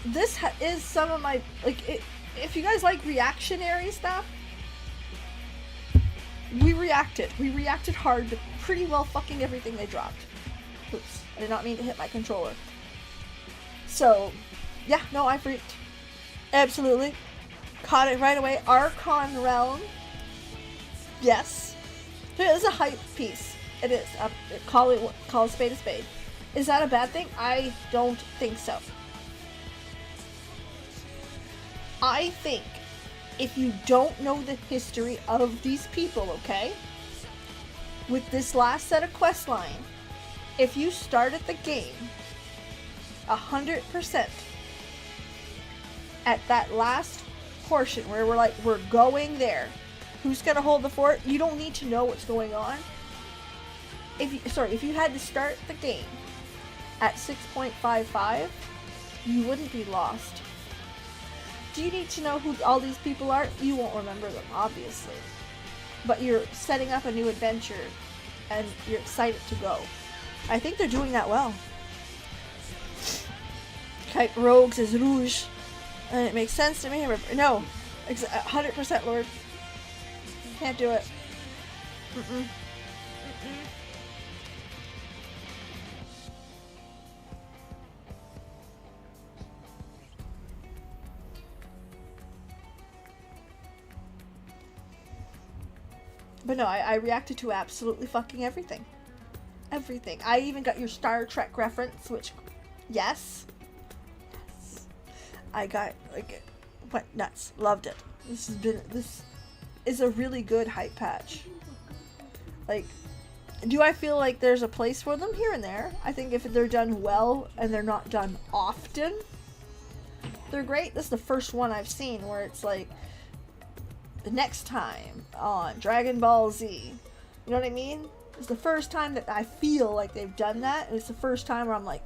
This is some of my, if you guys like reactionary stuff, we reacted hard to pretty well fucking everything they dropped. Oops, I did not mean to hit my controller. So, yeah, no, I freaked. Absolutely. Caught it right away. Archon Realm. Yes. It is a hype piece. It is. Call a spade a spade. Is that a bad thing? I don't think so. I think if you don't know the history of these people, okay, with this last set of quest line, if you started the game 100% at that last portion where we're going there, who's gonna hold the fort? You don't need to know what's going on. If you had to start the game at 6.55, you wouldn't be lost. Do you need to know who all these people are? You won't remember them, obviously. But you're setting up a new adventure, and you're excited to go. I think they're doing that well. Kite Rogues is Rouge, and it makes sense to me. No, 100% Lord. Can't do it. But no, I reacted to absolutely fucking everything. Everything. I even got your Star Trek reference, which, yes. I got, went nuts. Loved it. This is a really good hype patch. Do I feel like there's a place for them? Here and there. I think if they're done well and they're not done often, they're great. This is the first one I've seen where it's like, the next time on Dragon Ball Z. You know what I mean? It's the first time that I feel like they've done that. And it's the first time where I'm like,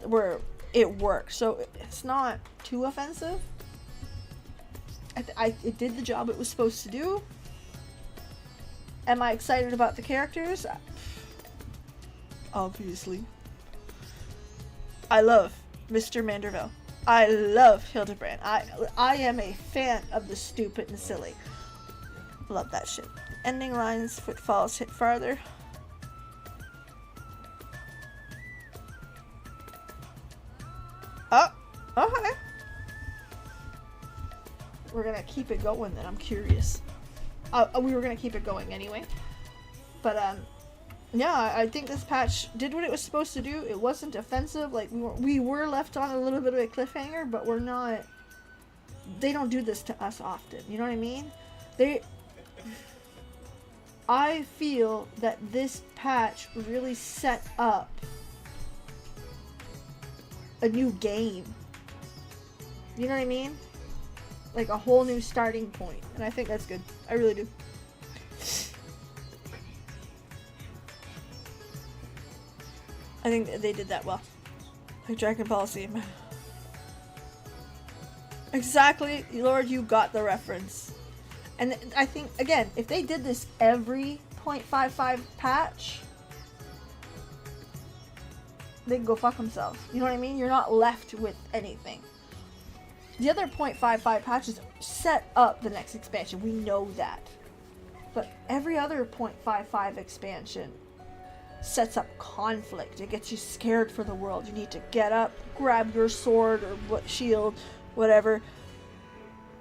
where it works. So it's not too offensive. It did the job it was supposed to do. Am I excited about the characters? Obviously. I love Mr. Manderville. I love Hildebrand. I am a fan of the stupid and silly. Love that shit. Ending lines, footfalls hit farther. Oh, okay. We're gonna keep it going then. I'm curious. We were gonna keep it going anyway. But yeah, I think this patch did what it was supposed to do. It wasn't offensive. Like we were left on a little bit of a cliffhanger, but we're not. They don't do this to us often. You know what I mean? I feel that this patch really set up a new game. You know what I mean? Like a whole new starting point. And I think that's good. I really do. I think they did that well. Like Dragon Ball Z. Exactly, Lord, you got the reference. And I think, again, if they did this every 0.55 patch, they can go fuck themselves. You know what I mean? You're not left with anything. The other 0.55 patches set up the next expansion. We know that. But every other 0.55 expansion sets up conflict. It gets you scared for the world. You need to get up, grab your sword or shield, whatever.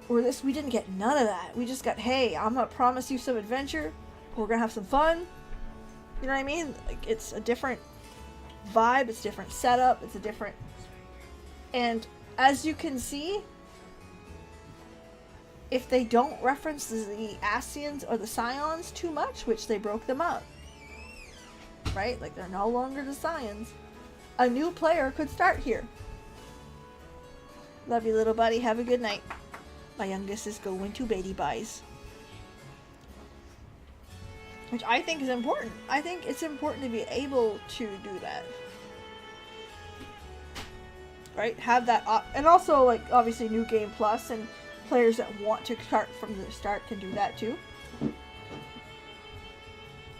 Or this, we didn't get none of that. We just got, hey, I'm gonna promise you some adventure. We're gonna have some fun. You know what I mean? Like, it's a different vibe. It's a different setup. It's a different... And as you can see, if they don't reference the Ascians or the Scions too much, which they broke them up, right? Like, they're no longer the Scions. A new player could start here. Love you, little buddy. Have a good night. My youngest is going to baby buys. Which I think is important. I think it's important to be able to do that. Right? Have that and also, like, obviously New Game Plus, and players that want to start from the start can do that too.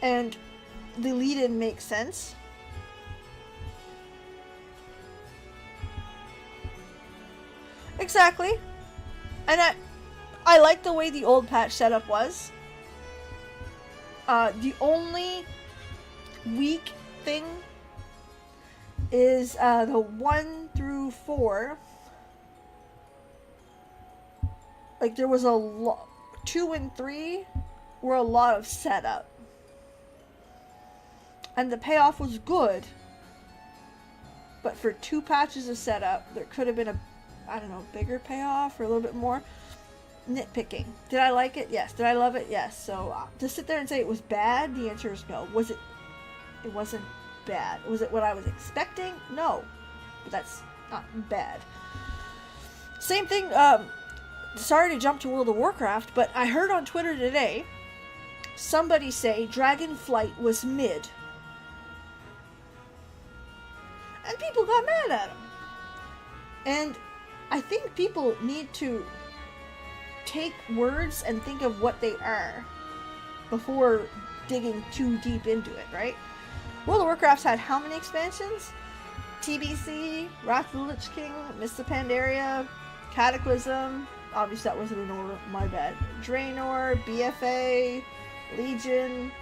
And the lead-in makes sense. Exactly. And I like the way the old patch setup was. The only weak thing is the 1 through 4. Like, there was a lot. 2 and 3 were a lot of setup. And the payoff was good. But for 2 patches of setup, there could have been a, I don't know, bigger payoff or a little bit more. Nitpicking. Did I like it? Yes. Did I love it? Yes. So to sit there and say it was bad, the answer is no. Was it? It wasn't bad. Was it what I was expecting? No. But that's not bad. Same thing. Sorry to jump to World of Warcraft, but I heard on Twitter today somebody say Dragonflight was mid. And people got mad at him. And I think people need to take words and think of what they are before digging too deep into it, right? World of Warcraft's had how many expansions? TBC, Wrath of the Lich King, Mists of Pandaria, Cataclysm, obviously that wasn't in order, my bad. Draenor, BFA, Legion,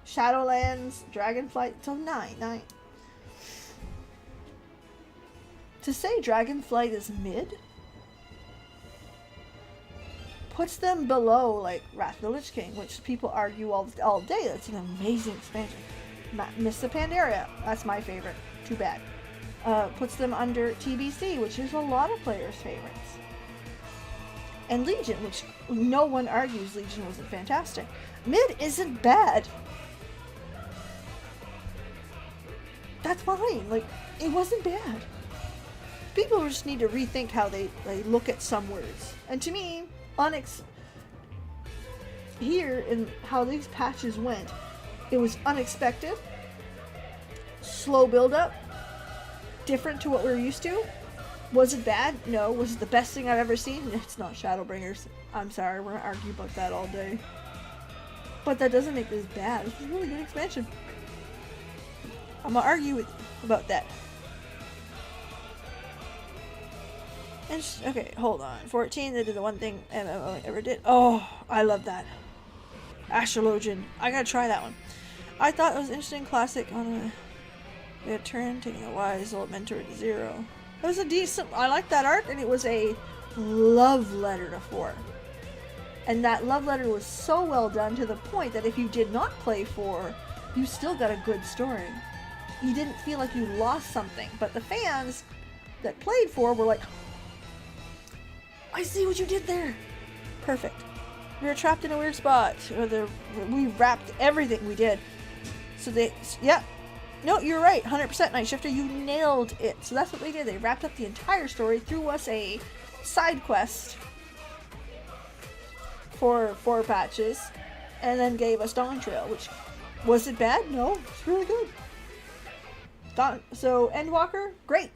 Shadowlands, Dragonflight, so 9. To say Dragonflight is mid puts them below, like, Wrath of the Lich King, which people argue all day. That's an amazing expansion. Mists of Pandaria, that's my favorite. Too bad. Puts them under TBC, which is a lot of players' favorites. And Legion, which no one argues Legion wasn't fantastic. Mid isn't bad. That's fine. Like, it wasn't bad. People just need to rethink how they look at some words. And to me, here in how these patches went, it was unexpected. slow build up, different to what we're used to. Was it bad? No. Was it the best thing I've ever seen? It's not Shadowbringers. I'm sorry, we're gonna argue about that all day. But that doesn't make this bad. This is a really good expansion. I'm gonna argue with you about that. And okay, hold on. 14, they did the one thing MMO ever did. Oh, I love that. Astrologian. I gotta try that one. I thought it was interesting. Classic on a turn, taking a wise old mentor to 0. It was a decent. I like that art, and it was a love letter to 4. And that love letter was so well done to the point that if you did not play 4, you still got a good story. You didn't feel like you lost something. But the fans that played 4 were like, I see what you did there. Perfect. We were trapped in a weird spot. We wrapped everything we did. So yeah. No, you're right. 100% Night Shifter. You nailed it. So that's what they did. They wrapped up the entire story, threw us a side quest for 4 patches, and then gave us Dawn Trail, which, was it bad? No, it's really good. So Endwalker, great.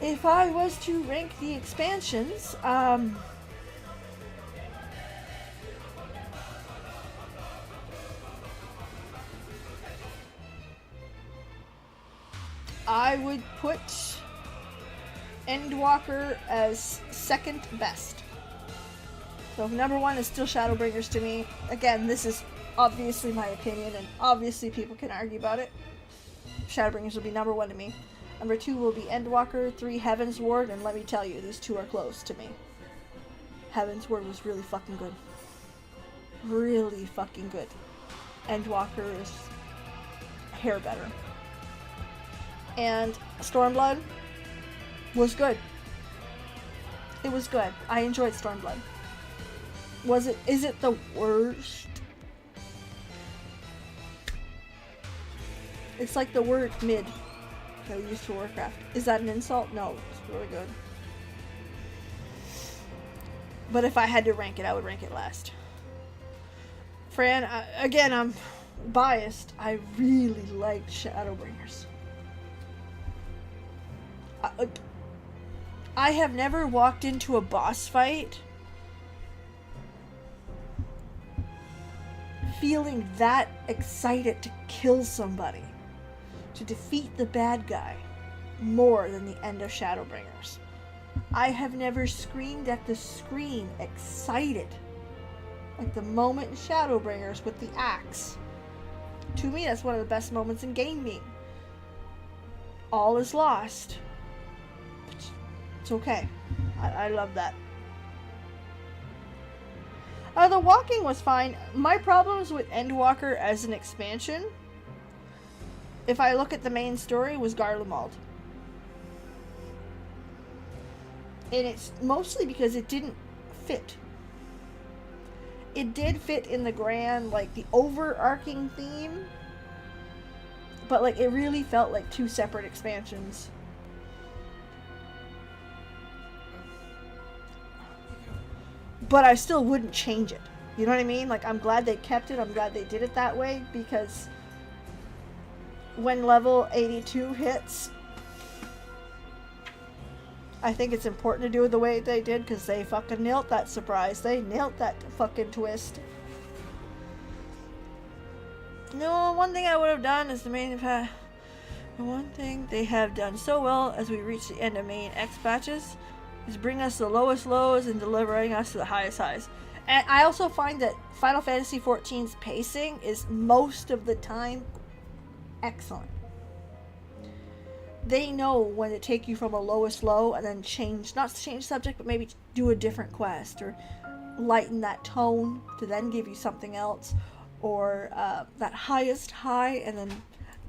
If I was to rank the expansions, I would put Endwalker as second best. So number 1 is still Shadowbringers to me. Again, this is obviously my opinion, and obviously people can argue about it. Shadowbringers will be number 1 to me. Number 2 will be Endwalker, 3 Heaven's Ward, and let me tell you, these 2 are close to me. Heaven's Ward was really fucking good. Really fucking good. Endwalker is a hair better. And Stormblood was good. It was good. I enjoyed Stormblood. Is it the worst? It's like the word mid that we use for Warcraft. Is that an insult? No, it's really good. But if I had to rank it, I would rank it last. Fran, again, I'm biased. I really liked Shadowbringers. I have never walked into a boss fight feeling that excited to kill somebody, to defeat the bad guy, more than the end of Shadowbringers. I have never screamed at the screen excited like the moment in Shadowbringers with the axe. To me, that's one of the best moments in gaming. All is lost. It's okay. I love that. The walking was fine. My problems with Endwalker as an expansion, if I look at the main story, was Garlemald. And it's mostly because it didn't fit. It did fit in the grand, like, the overarching theme, but, like, it really felt like 2 separate expansions. But I still wouldn't change it. You know what I mean? Like, I'm glad they kept it. I'm glad they did it that way, because when level 82 hits, I think it's important to do it the way they did, because they fucking nailed that surprise. They nailed that fucking twist. No, one thing I would have done is the one thing they have done so well as we reach the end of main X patches is bring us the lowest lows and delivering us to the highest highs. And I also find that Final Fantasy XIV's pacing is most of the time excellent. They know when to take you from a lowest low and then change, not change subject, but maybe do a different quest, or lighten that tone to then give you something else, or that highest high and then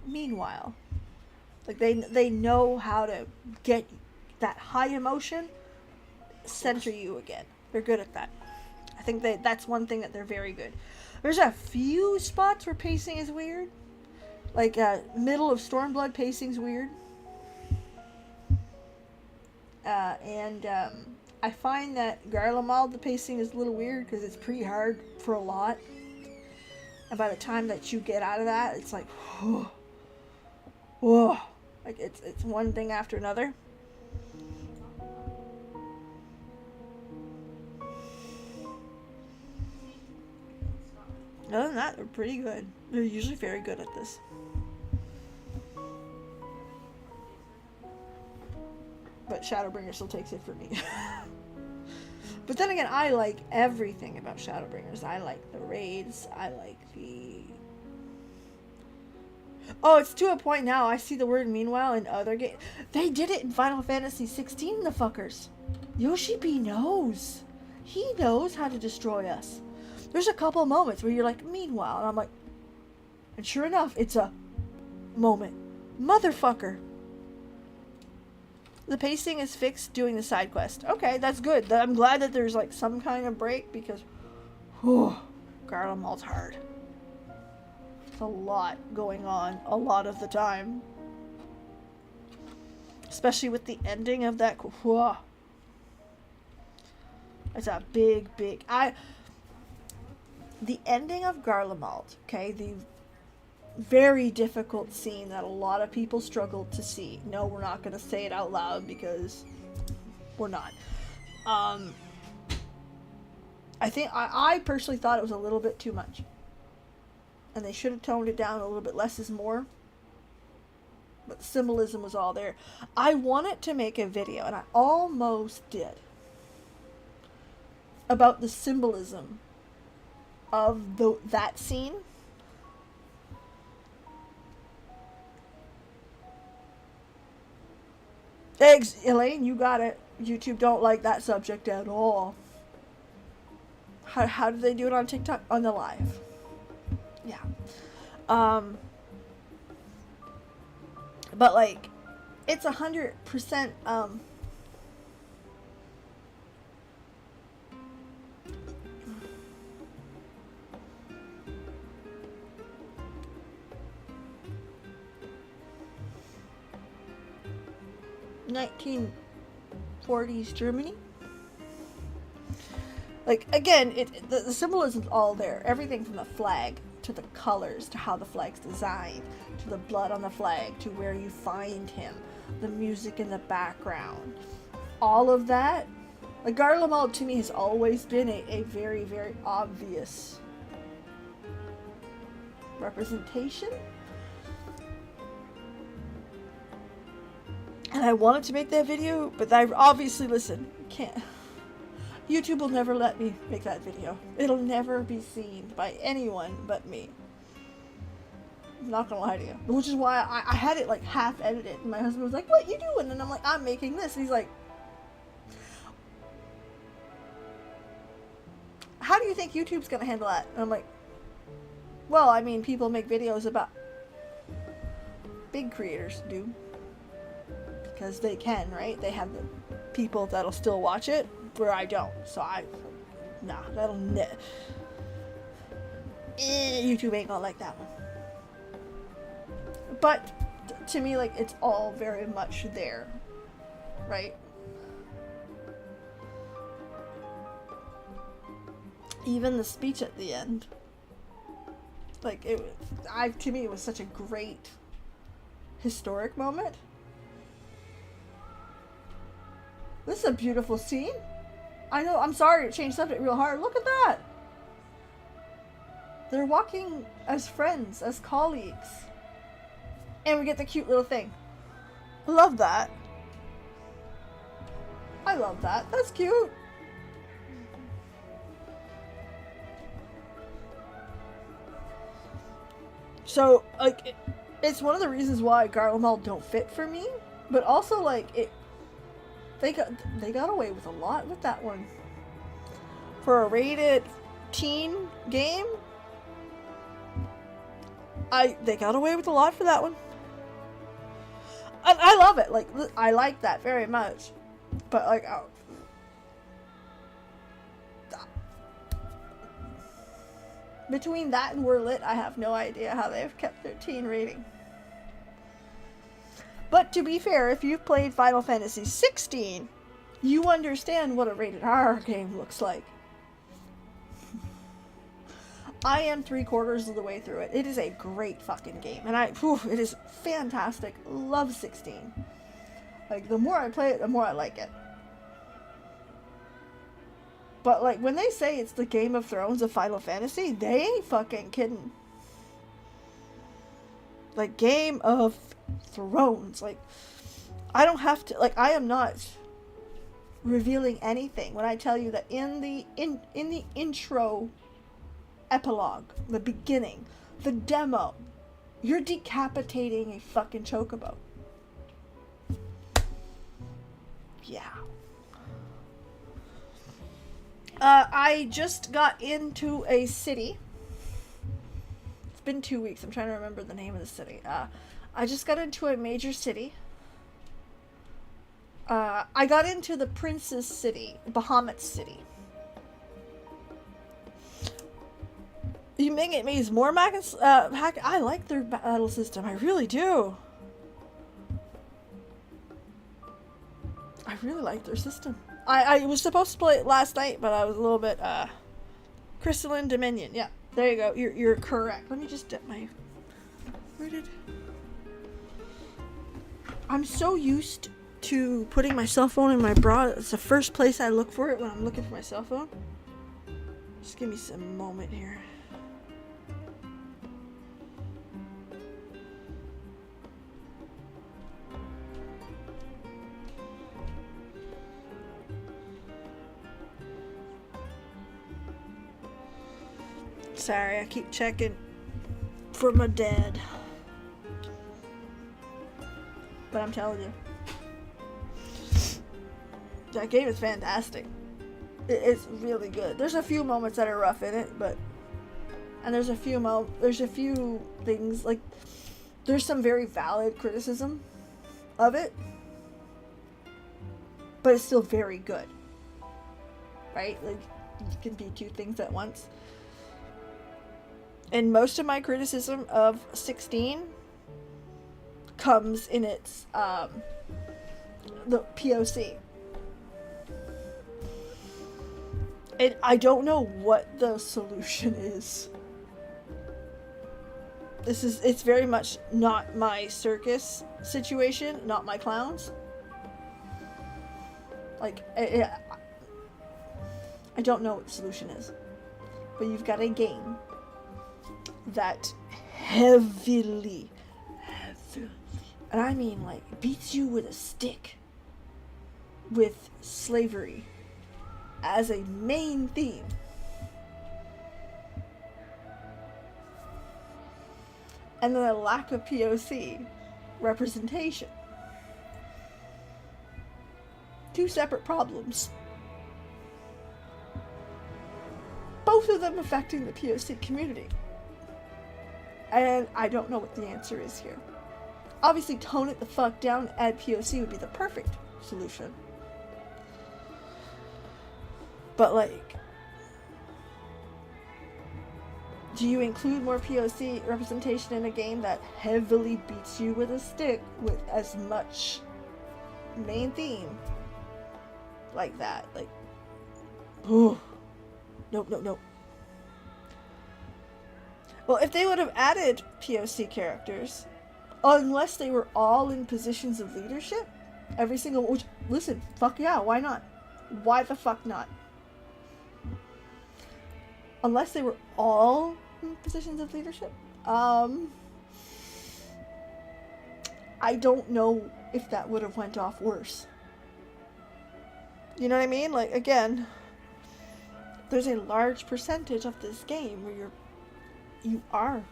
meanwhile. Like, they know how to get that high emotion, center you again. They're good at that. I think that's one thing that they're very good. There's a few spots where pacing is weird. Like, middle of Stormblood pacing's weird. I find that Garlemald, the pacing is a little weird because it's pretty hard for a lot. And by the time that you get out of that, it's like, whoa, whoa. Like, it's one thing after another. Other than that, they're pretty good. They're usually very good at this. But Shadowbringer still takes it for me. But then again, I like everything about Shadowbringers. I like the raids. I like the... Oh, it's to a point now. I see the word meanwhile in other games. They did it in Final Fantasy 16, the fuckers. Yoshi B knows. He knows how to destroy us. There's a couple moments where you're like, meanwhile. And I'm like... And sure enough, it's a moment. Motherfucker. The pacing is fixed doing the side quest. Okay, that's good. I'm glad that there's like some kind of break because... Whew, Garlemald's hard. There's a lot going on a lot of the time. Especially with the ending of that... Whoa. It's a big... The ending of Garlemald, okay, the very difficult scene that a lot of people struggled to see. No, we're not going to say it out loud because we're not. I think, I personally thought it was a little bit too much. And they should have toned it down a little bit. Less is more. But the symbolism was all there. I wanted to make a video, and I almost did, about the symbolism of that scene. Thanks, Elaine, you got it. YouTube don't like that subject at all. How do they do it on TikTok? On the live. Yeah. But like, it's 100%, 1940s Germany. Like, again, the symbolism's all there. Everything from the flag to the colors to how the flag's designed to the blood on the flag to where you find him, the music in the background, all of that. Like, Garlemald to me has always been a very, very obvious representation. And I wanted to make that video, but I obviously, listen, can't. YouTube will never let me make that video. It'll never be seen by anyone but me. I'm not gonna lie to you. Which is why I had it like half edited. And my husband was like, what you doing? And I'm like, I'm making this. And he's like, how do you think YouTube's gonna handle that? And I'm like, well, I mean, people make videos about... Big creators do. Because they can, right? They have the people that'll still watch it, where I don't. So nah, that'll YouTube ain't gonna like that one. But to me, like, it's all very much there, right? Even the speech at the end, like, to me, it was such a great historic moment. This is a beautiful scene. I know, I'm sorry to change subject real hard. Look at that. They're walking as friends, as colleagues. And we get the cute little thing. I love that. I love that. That's cute. So, like, it's one of the reasons why Garlemald don't fit for me. But also, like, they got away with a lot with that one. For a rated teen game, they got away with a lot for that one. And I love it. Like, I like that very much. But, like, between that and We're Lit, I have no idea how they've kept their teen rating. But to be fair, if you've played Final Fantasy 16, you understand what a rated R game looks like. I am 3/4 of the way through it. It is a great fucking game. And it is fantastic. Love 16. Like, the more I play it, the more I like it. But, like, when they say it's the Game of Thrones of Final Fantasy, they ain't fucking kidding. Like, Game of Thrones. Like, I don't have to, like, I am not revealing anything when I tell you that in the intro epilogue, the beginning, the demo, you're decapitating a fucking chocobo. Yeah. I just got into a city. It's been 2 weeks. I'm trying to remember the name of the city. I just got into a major city. I got into the Princess City, Bahamut City. You make it means more I like their battle system. I really do. I really like their system. I was supposed to play it last night, but I was a little bit, Crystalline Dominion. Yeah, there you go. You're correct. Let me just dip my... I'm so used to putting my cell phone in my bra. It's the first place I look for it when I'm looking for my cell phone. Just give me some moment here. Sorry, I keep checking for my dad. But I'm telling you, that game is fantastic. It's really good. There's a few moments that are rough in it, and there's a few things, like, there's some very valid criticism of it, but it's still very good. Right? Like, you can be two things at once. And most of my criticism of 16 comes in its, the POC. And I don't know what the solution is. It's very much not my circus situation, not my clowns. Like, I don't know what the solution is. But you've got a game that heavily, and I mean like beats you with a stick with slavery as a main theme. And then a lack of POC representation. Two separate problems. Both of them affecting the POC community. And I don't know what the answer is here. Obviously, tone it the fuck down, add POC would be the perfect solution. But, like, do you include more POC representation in a game that heavily beats you with a stick with as much main theme like that? Like, ooh. Nope. Well, if they would have added POC characters, unless they were all in positions of leadership, every single... Which, listen, fuck yeah, why not? Why the fuck not? Unless they were all in positions of leadership, I don't know if that would have went off worse. You know what I mean? Like, again, there's a large percentage of this game where you are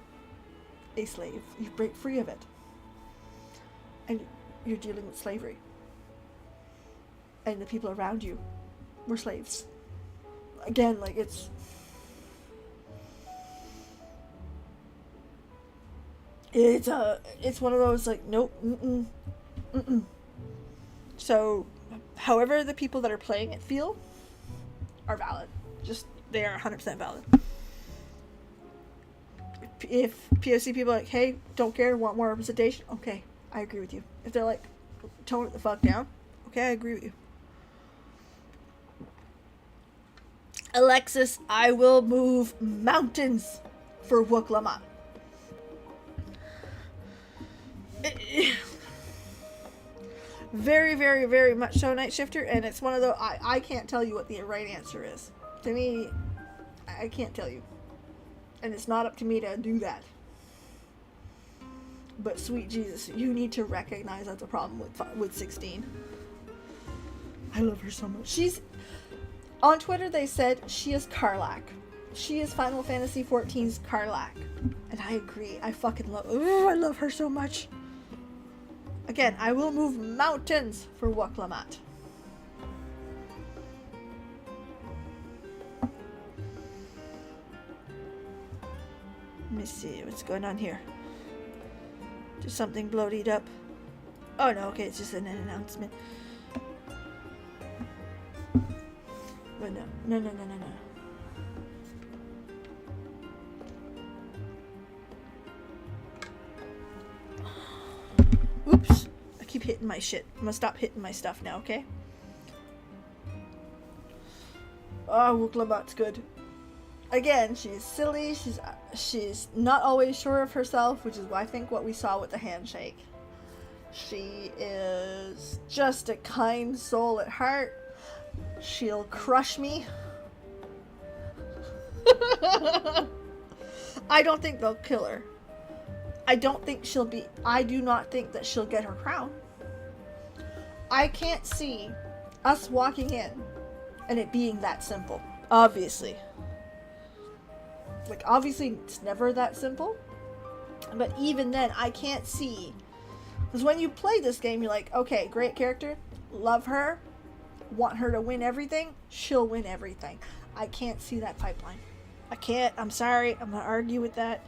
a slave. You break free of it. And you're dealing with slavery. And the people around you were slaves. Again, like, it's one of those, like, nope, So, however the people that are playing it feel are valid. Just, they are 100% valid. If POC people are like, hey, don't care, want more representation, okay, I agree with you. If they're like, tone it the fuck down, okay, I agree with you. Alexis, I will move mountains for WUK LAMAT. Very, very, very much so Night Shifter, and it's one of those, I can't tell you what the right answer is. To me, I can't tell you. And it's not up to me to do that. But sweet Jesus, you need to recognize that's a problem with 16. I love her so much. She's, on Twitter they said she is Karlach. She is Final Fantasy XIV's Karlach. And I agree. I fucking love, I love her so much. Again, I will move mountains for WUK LAMAT. Let me see what's going on here. Just something bloated up. Oh no, okay, it's just an announcement. But no. Oops. I keep hitting my shit. I'm gonna stop hitting my stuff now, okay? Oh, WUK LAMAT's good. Again, she's silly. She's not always sure of herself, which is why I think what we saw with the handshake. She is just a kind soul at heart. She'll crush me. I don't think they'll kill her. I do not think that she'll get her crown. I can't see us walking in and it being that simple. Obviously. Like, obviously, it's never that simple. But even then, I can't see. Because when you play this game, you're like, okay, great character. Love her. Want her to win everything. She'll win everything. I can't see that pipeline. I can't. I'm sorry. I'm going to argue with that.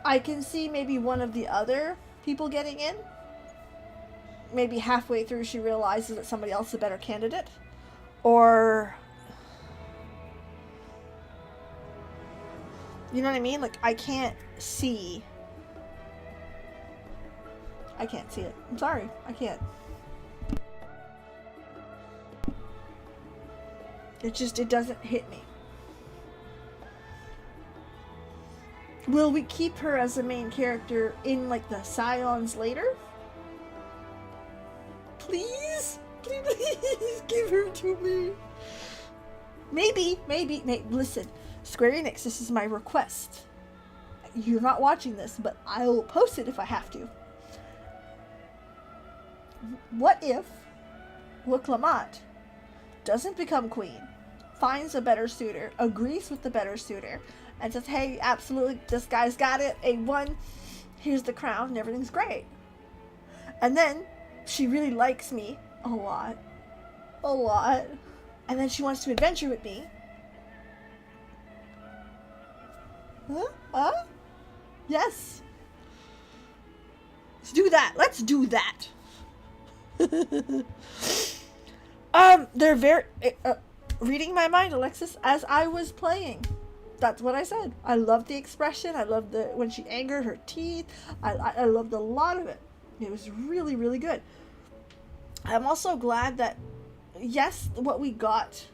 I can see maybe one of the other people getting in. Maybe halfway through she realizes that somebody else is a better candidate. Or... you know what I mean? Like, I can't see it. I'm sorry. I can't. It doesn't hit me. Will we keep her as a main character in, like, the Scions later? Please? Please give her to me. Maybe. Listen, Square Enix, this is my request. You're not watching this, but I'll post it if I have to. What if WUK LAMAT doesn't become queen, finds a better suitor, agrees with the better suitor, and says, hey, absolutely, this guy's got it, A1, here's the crown, and everything's great. And then she really likes me a lot, and then she wants to adventure with me. Huh? Yes. Let's do that. They're very, reading my mind, Alexis, as I was playing. That's what I said. I loved the expression. I loved when she angered her teeth. I loved a lot of it. It was really, really good. I'm also glad that, yes, what we got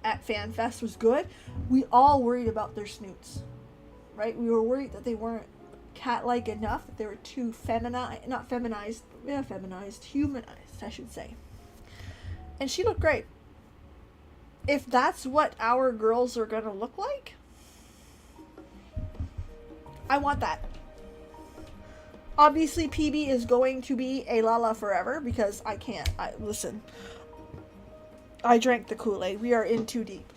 at FanFest was good. We all worried about their snoots, right? We were worried that they weren't cat-like enough, that they were too humanized, I should say. And she looked great. If that's what our girls are gonna look like, I want that. Obviously, PB is going to be a Lala forever because I can't. Listen, I drank the Kool-Aid. We are in too deep.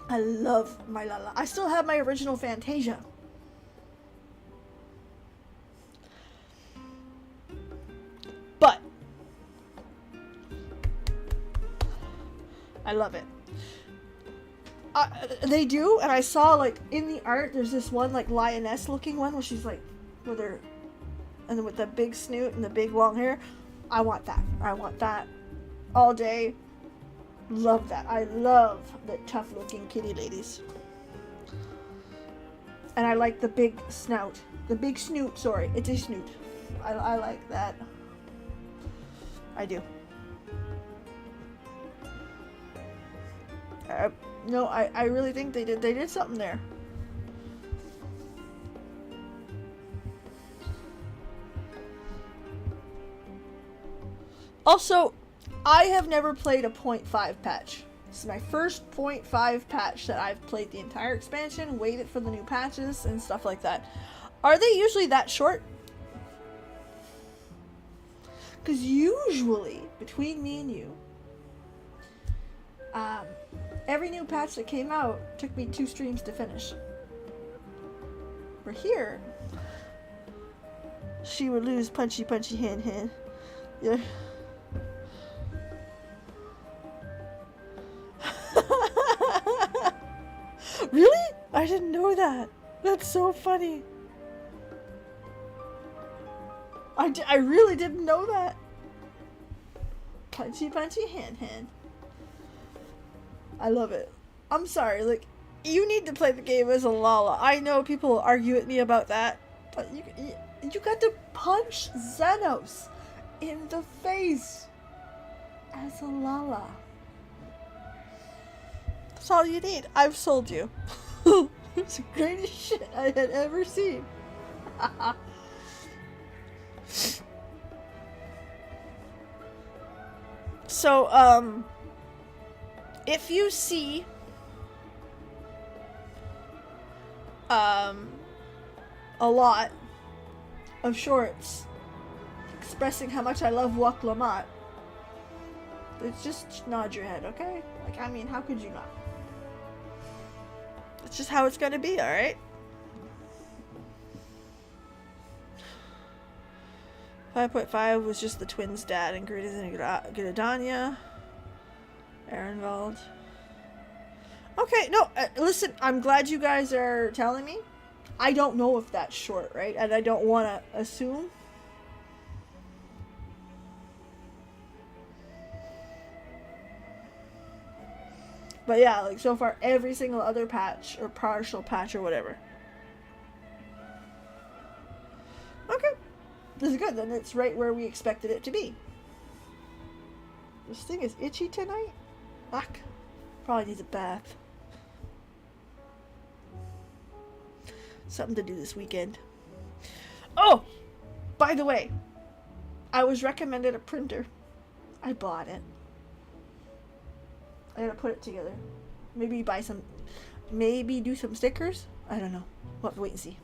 I love my Lala. I still have my original Fantasia. But I love it. They do, and I saw, like, in the art, there's this one, like, lioness looking one where she's, like, with her, and then with the big snoot and the big long hair. I want that. I want that all day. Love that. I love the tough looking kitty ladies. And I like the big snout. The big snoot, sorry. It's a snoot. I like that. I do. No, I really think they did something there. Also, I have never played a 0.5 patch. This is my first 0.5 patch that I've played the entire expansion, waited for the new patches and stuff like that. Are they usually that short? Because usually, between me and you, every new patch that came out took me 2 streams to finish. We're here. She would lose punchy hand. Yeah. Really? I didn't know that. That's so funny. I really didn't know that. Punchy hand. I love it. I'm sorry, like, you need to play the game as a Lala. I know people will argue with me about that, but you got to punch Xenos in the face as a Lala. That's all you need. I've sold you. It's the greatest shit I had ever seen. So, if you see a lot of shorts expressing how much I love WUK LAMAT, just nod your head, okay? Like, I mean, how could you not? It's just how it's gonna be, alright? 5.5 was just the twins' dad, and Greta and Gridania. Ehrenwald. Okay, no, listen, I'm glad you guys are telling me. I don't know if that's short, right? And I don't want to assume. But yeah, like, so far, every single other patch, or partial patch, or whatever. Okay. This is good, then it's right where we expected it to be. This thing is itchy tonight? Fuck. Probably needs a bath. Something to do this weekend. Oh! By the way, I was recommended a printer. I bought it. I gotta put it together. Maybe buy some... Maybe do some stickers? I don't know. We'll have to wait and see.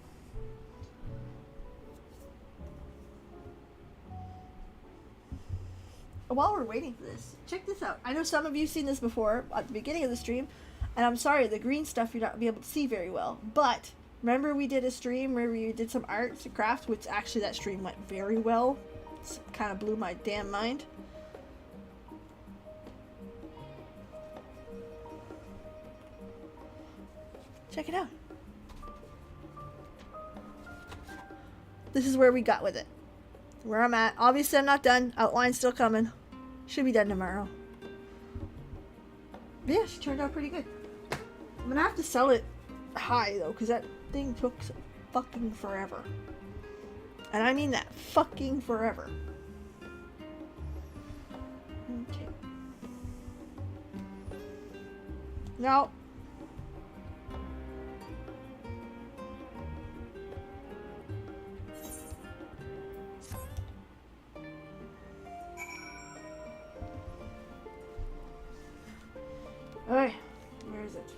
While we're waiting for this, check this out. I know some of you have seen this before at the beginning of the stream, and I'm sorry, the green stuff you're not be able to see very well. But remember we did a stream where we did some arts and crafts, which actually that stream went very well. It kind of blew my damn mind. Check it out. This is where we got with it. Where I'm at. Obviously I'm not done. Outline's still coming. Should be done tomorrow. But yeah, she turned out pretty good. I'm gonna have to sell it high though, because that thing took fucking forever. And I mean that fucking forever. Okay. Now, alright, where is it?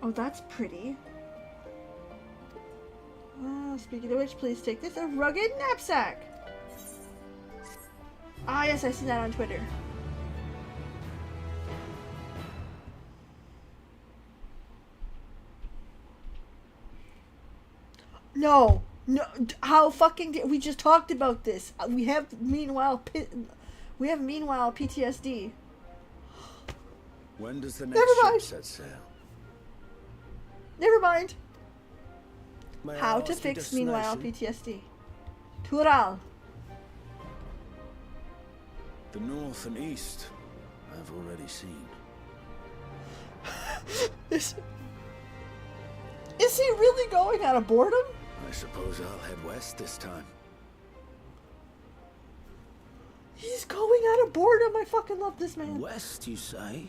Oh, that's pretty. Speaking of which, please take this. A rugged knapsack! Ah, yes, I see that on Twitter. No! No! How fucking did we just talked about this? We have meanwhile PTSD. When does the Never next mind. ship set sail? Never mind. May I How to ask the fix meanwhile destination? PTSD. Tural. The north and east, I've already seen. Is he really going out of boredom? I suppose I'll head west this time. He's going going out of boredom. I fucking love this man. West, you say?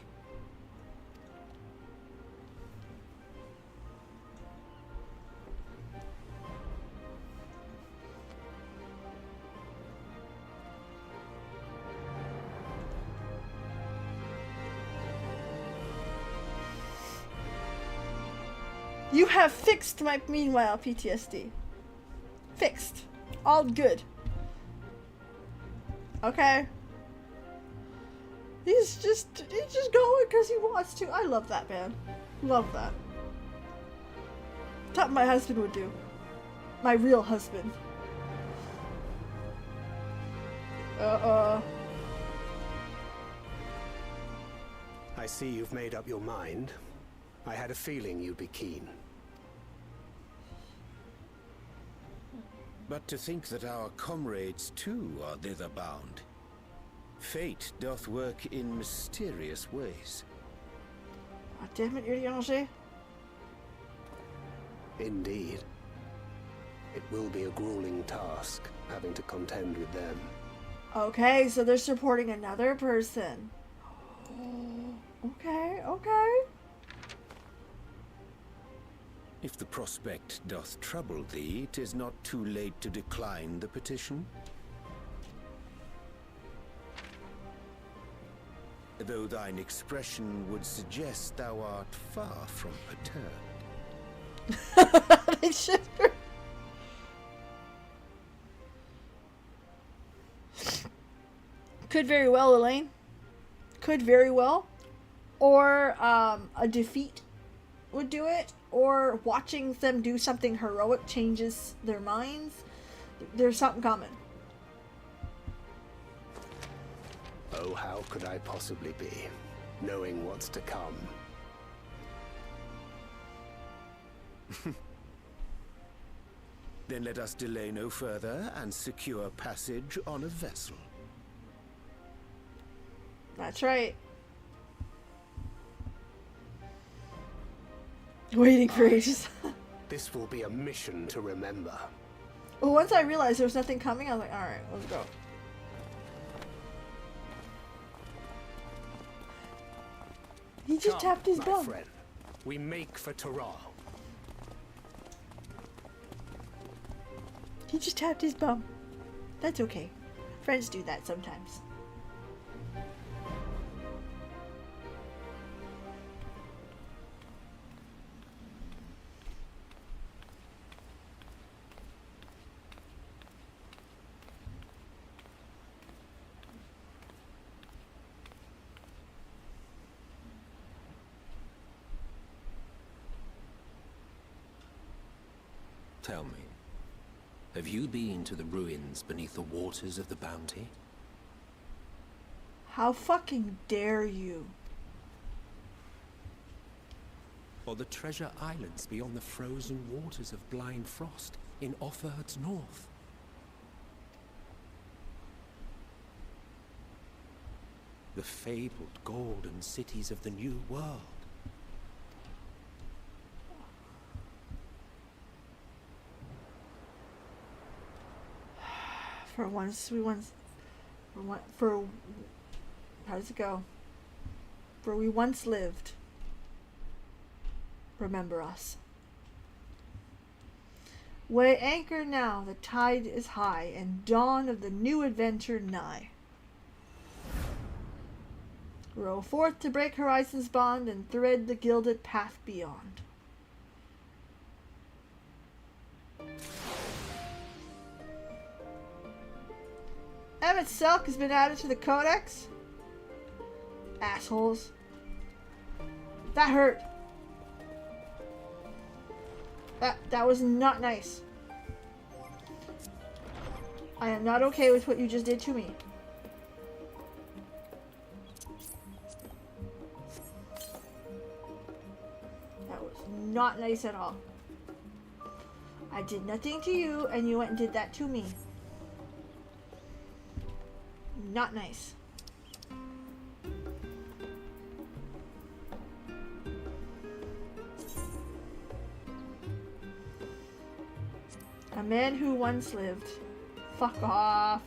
You have fixed my meanwhile PTSD. Fixed. All good. Okay. He's just going because he wants to. I love that, man. Love that. Something my husband would do. My real husband. I see you've made up your mind. I had a feeling you'd be keen. But to think that our comrades too are thither bound. Fate doth work in mysterious ways. Oh, damn it, Urianger. Indeed. It will be a grueling task, having to contend with them. Okay, so they're supporting another person. Okay, okay. If the prospect doth trouble thee, 'tis not too late to decline the petition. Though thine expression would suggest thou art far from perturbed. They shift her. Could very well, Elaine. Could very well. Or a defeat would do it. Or watching them do something heroic changes their minds. There's something coming. Oh, how could I possibly be, knowing what's to come? Then let us delay no further and secure passage on a vessel. That's right. Waiting for ages. This will be a mission to remember. Well, once I realized there was nothing coming, I was like, alright, let's go. He just tapped his my bum. friend. We make for Taral. He just tapped his bum. That's okay. Friends do that sometimes. Tell me, have you been to the ruins beneath the waters of the Bounty? How fucking dare you? Or the treasure islands beyond the frozen waters of Blind Frost in Offerd's north? The fabled golden cities of the New World? For how does it go? For we once lived. Remember us. Weigh anchor now, the tide is high, and dawn of the new adventure nigh. Row forth to break horizons bond and thread the gilded path beyond. Emmett Selk has been added to the codex. Assholes. That hurt. That was not nice. I am not okay with what you just did to me. That was not nice at all. I did nothing to you and you went and did that to me. Not nice. A man who once lived. Fuck off.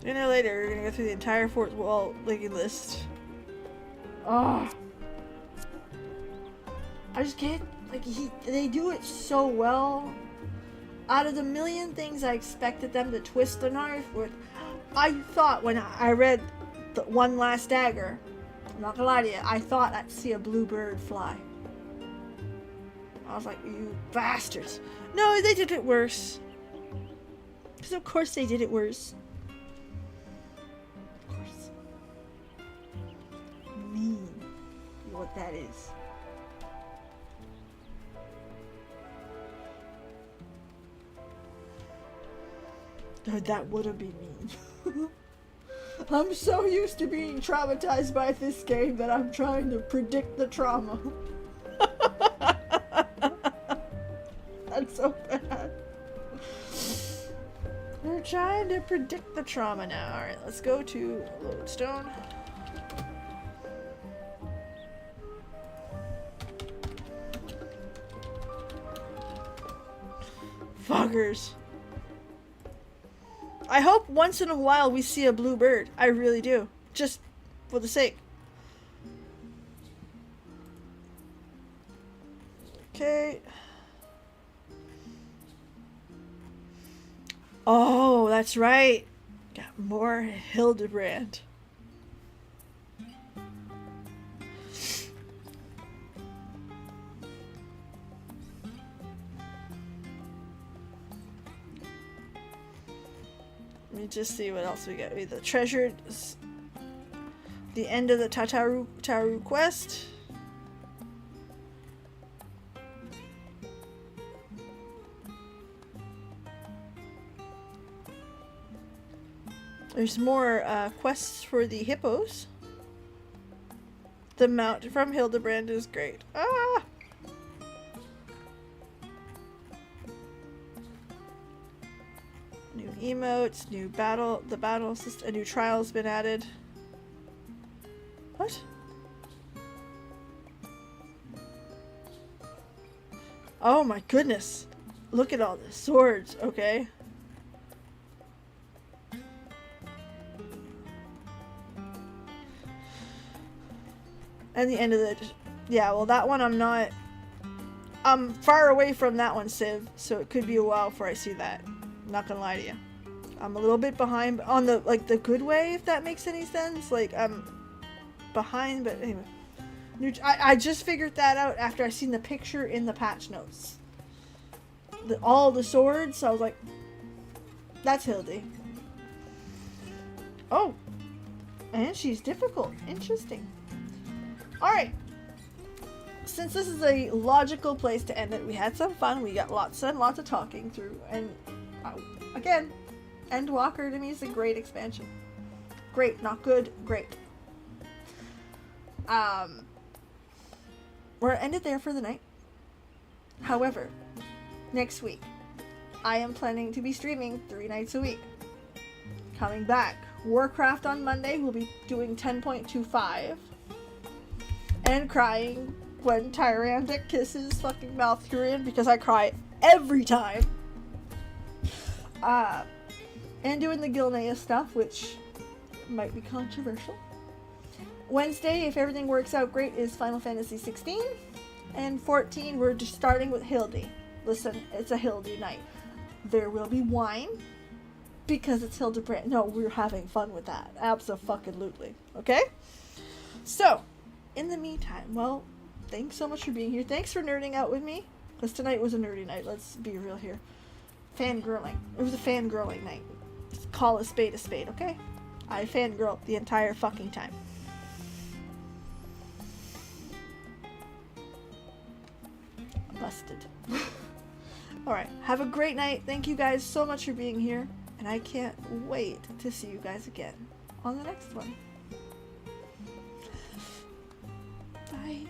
Sooner or later, we're gonna go through the entire fourth wall linking list. Oh. I just can't, like, they do it so well. Out of the million things I expected them to twist the knife with, I thought when I read the One Last Dagger, I'm not gonna lie to you, I thought I'd see a blue bird fly. I was like, you bastards. No, they did it worse. Because of course they did it worse. Of course. Mean. You know what that is. That would have been mean. I'm so used to being traumatized by this game that I'm trying to predict the trauma. That's so bad. We're trying to predict the trauma now. Alright, let's go to Lodestone. Fuckers. I hope once in a while we see a blue bird. I really do. Just for the sake. Okay. Oh, that's right. Got more Hildebrand. Let me just see what else we got. We have the treasured, the end of the Taru quest. There's more quests for the hippos. The mount from Hildebrand is great. Ah! New emotes, new battle, the battle system, a new trial's been added. What? Oh my goodness. Look at all the swords, okay. And the end of the... Yeah, well that one I'm far away from that one, Civ, so it could be a while before I see that. I'm not gonna lie to you. I'm a little bit behind on the, like, the good way, if that makes any sense. Like, I'm behind, but anyway. I just figured that out after I seen the picture in the patch notes. All the swords, so I was like, that's Hildy. Oh! And she's difficult. Interesting. Alright, since this is a logical place to end it, we had some fun, we got lots and lots of talking through, and again, Endwalker to me is a great expansion. Great, not good, great. We're ended there for the night. However, next week, I am planning to be streaming 3 nights a week. Coming back, Warcraft on Monday, we'll be doing 10.25. And crying when Tyrande kisses fucking Malfurion because I cry every time. And doing the Gilneas stuff, which might be controversial. Wednesday, if everything works out great, is Final Fantasy 16. And 14, we're just starting with Hildy. Listen, it's a Hildy night. There will be wine because it's Hildebrand. No, we're having fun with that. Abso-fucking-lutely. Okay? So, in the meantime, well, thanks so much for being here. Thanks for nerding out with me. Because tonight was a nerdy night. Let's be real here. Fangirling. It was a fangirling night. Just call a spade, okay? I fangirled the entire fucking time. Busted. Alright, have a great night. Thank you guys so much for being here. And I can't wait to see you guys again on the next one. Bye.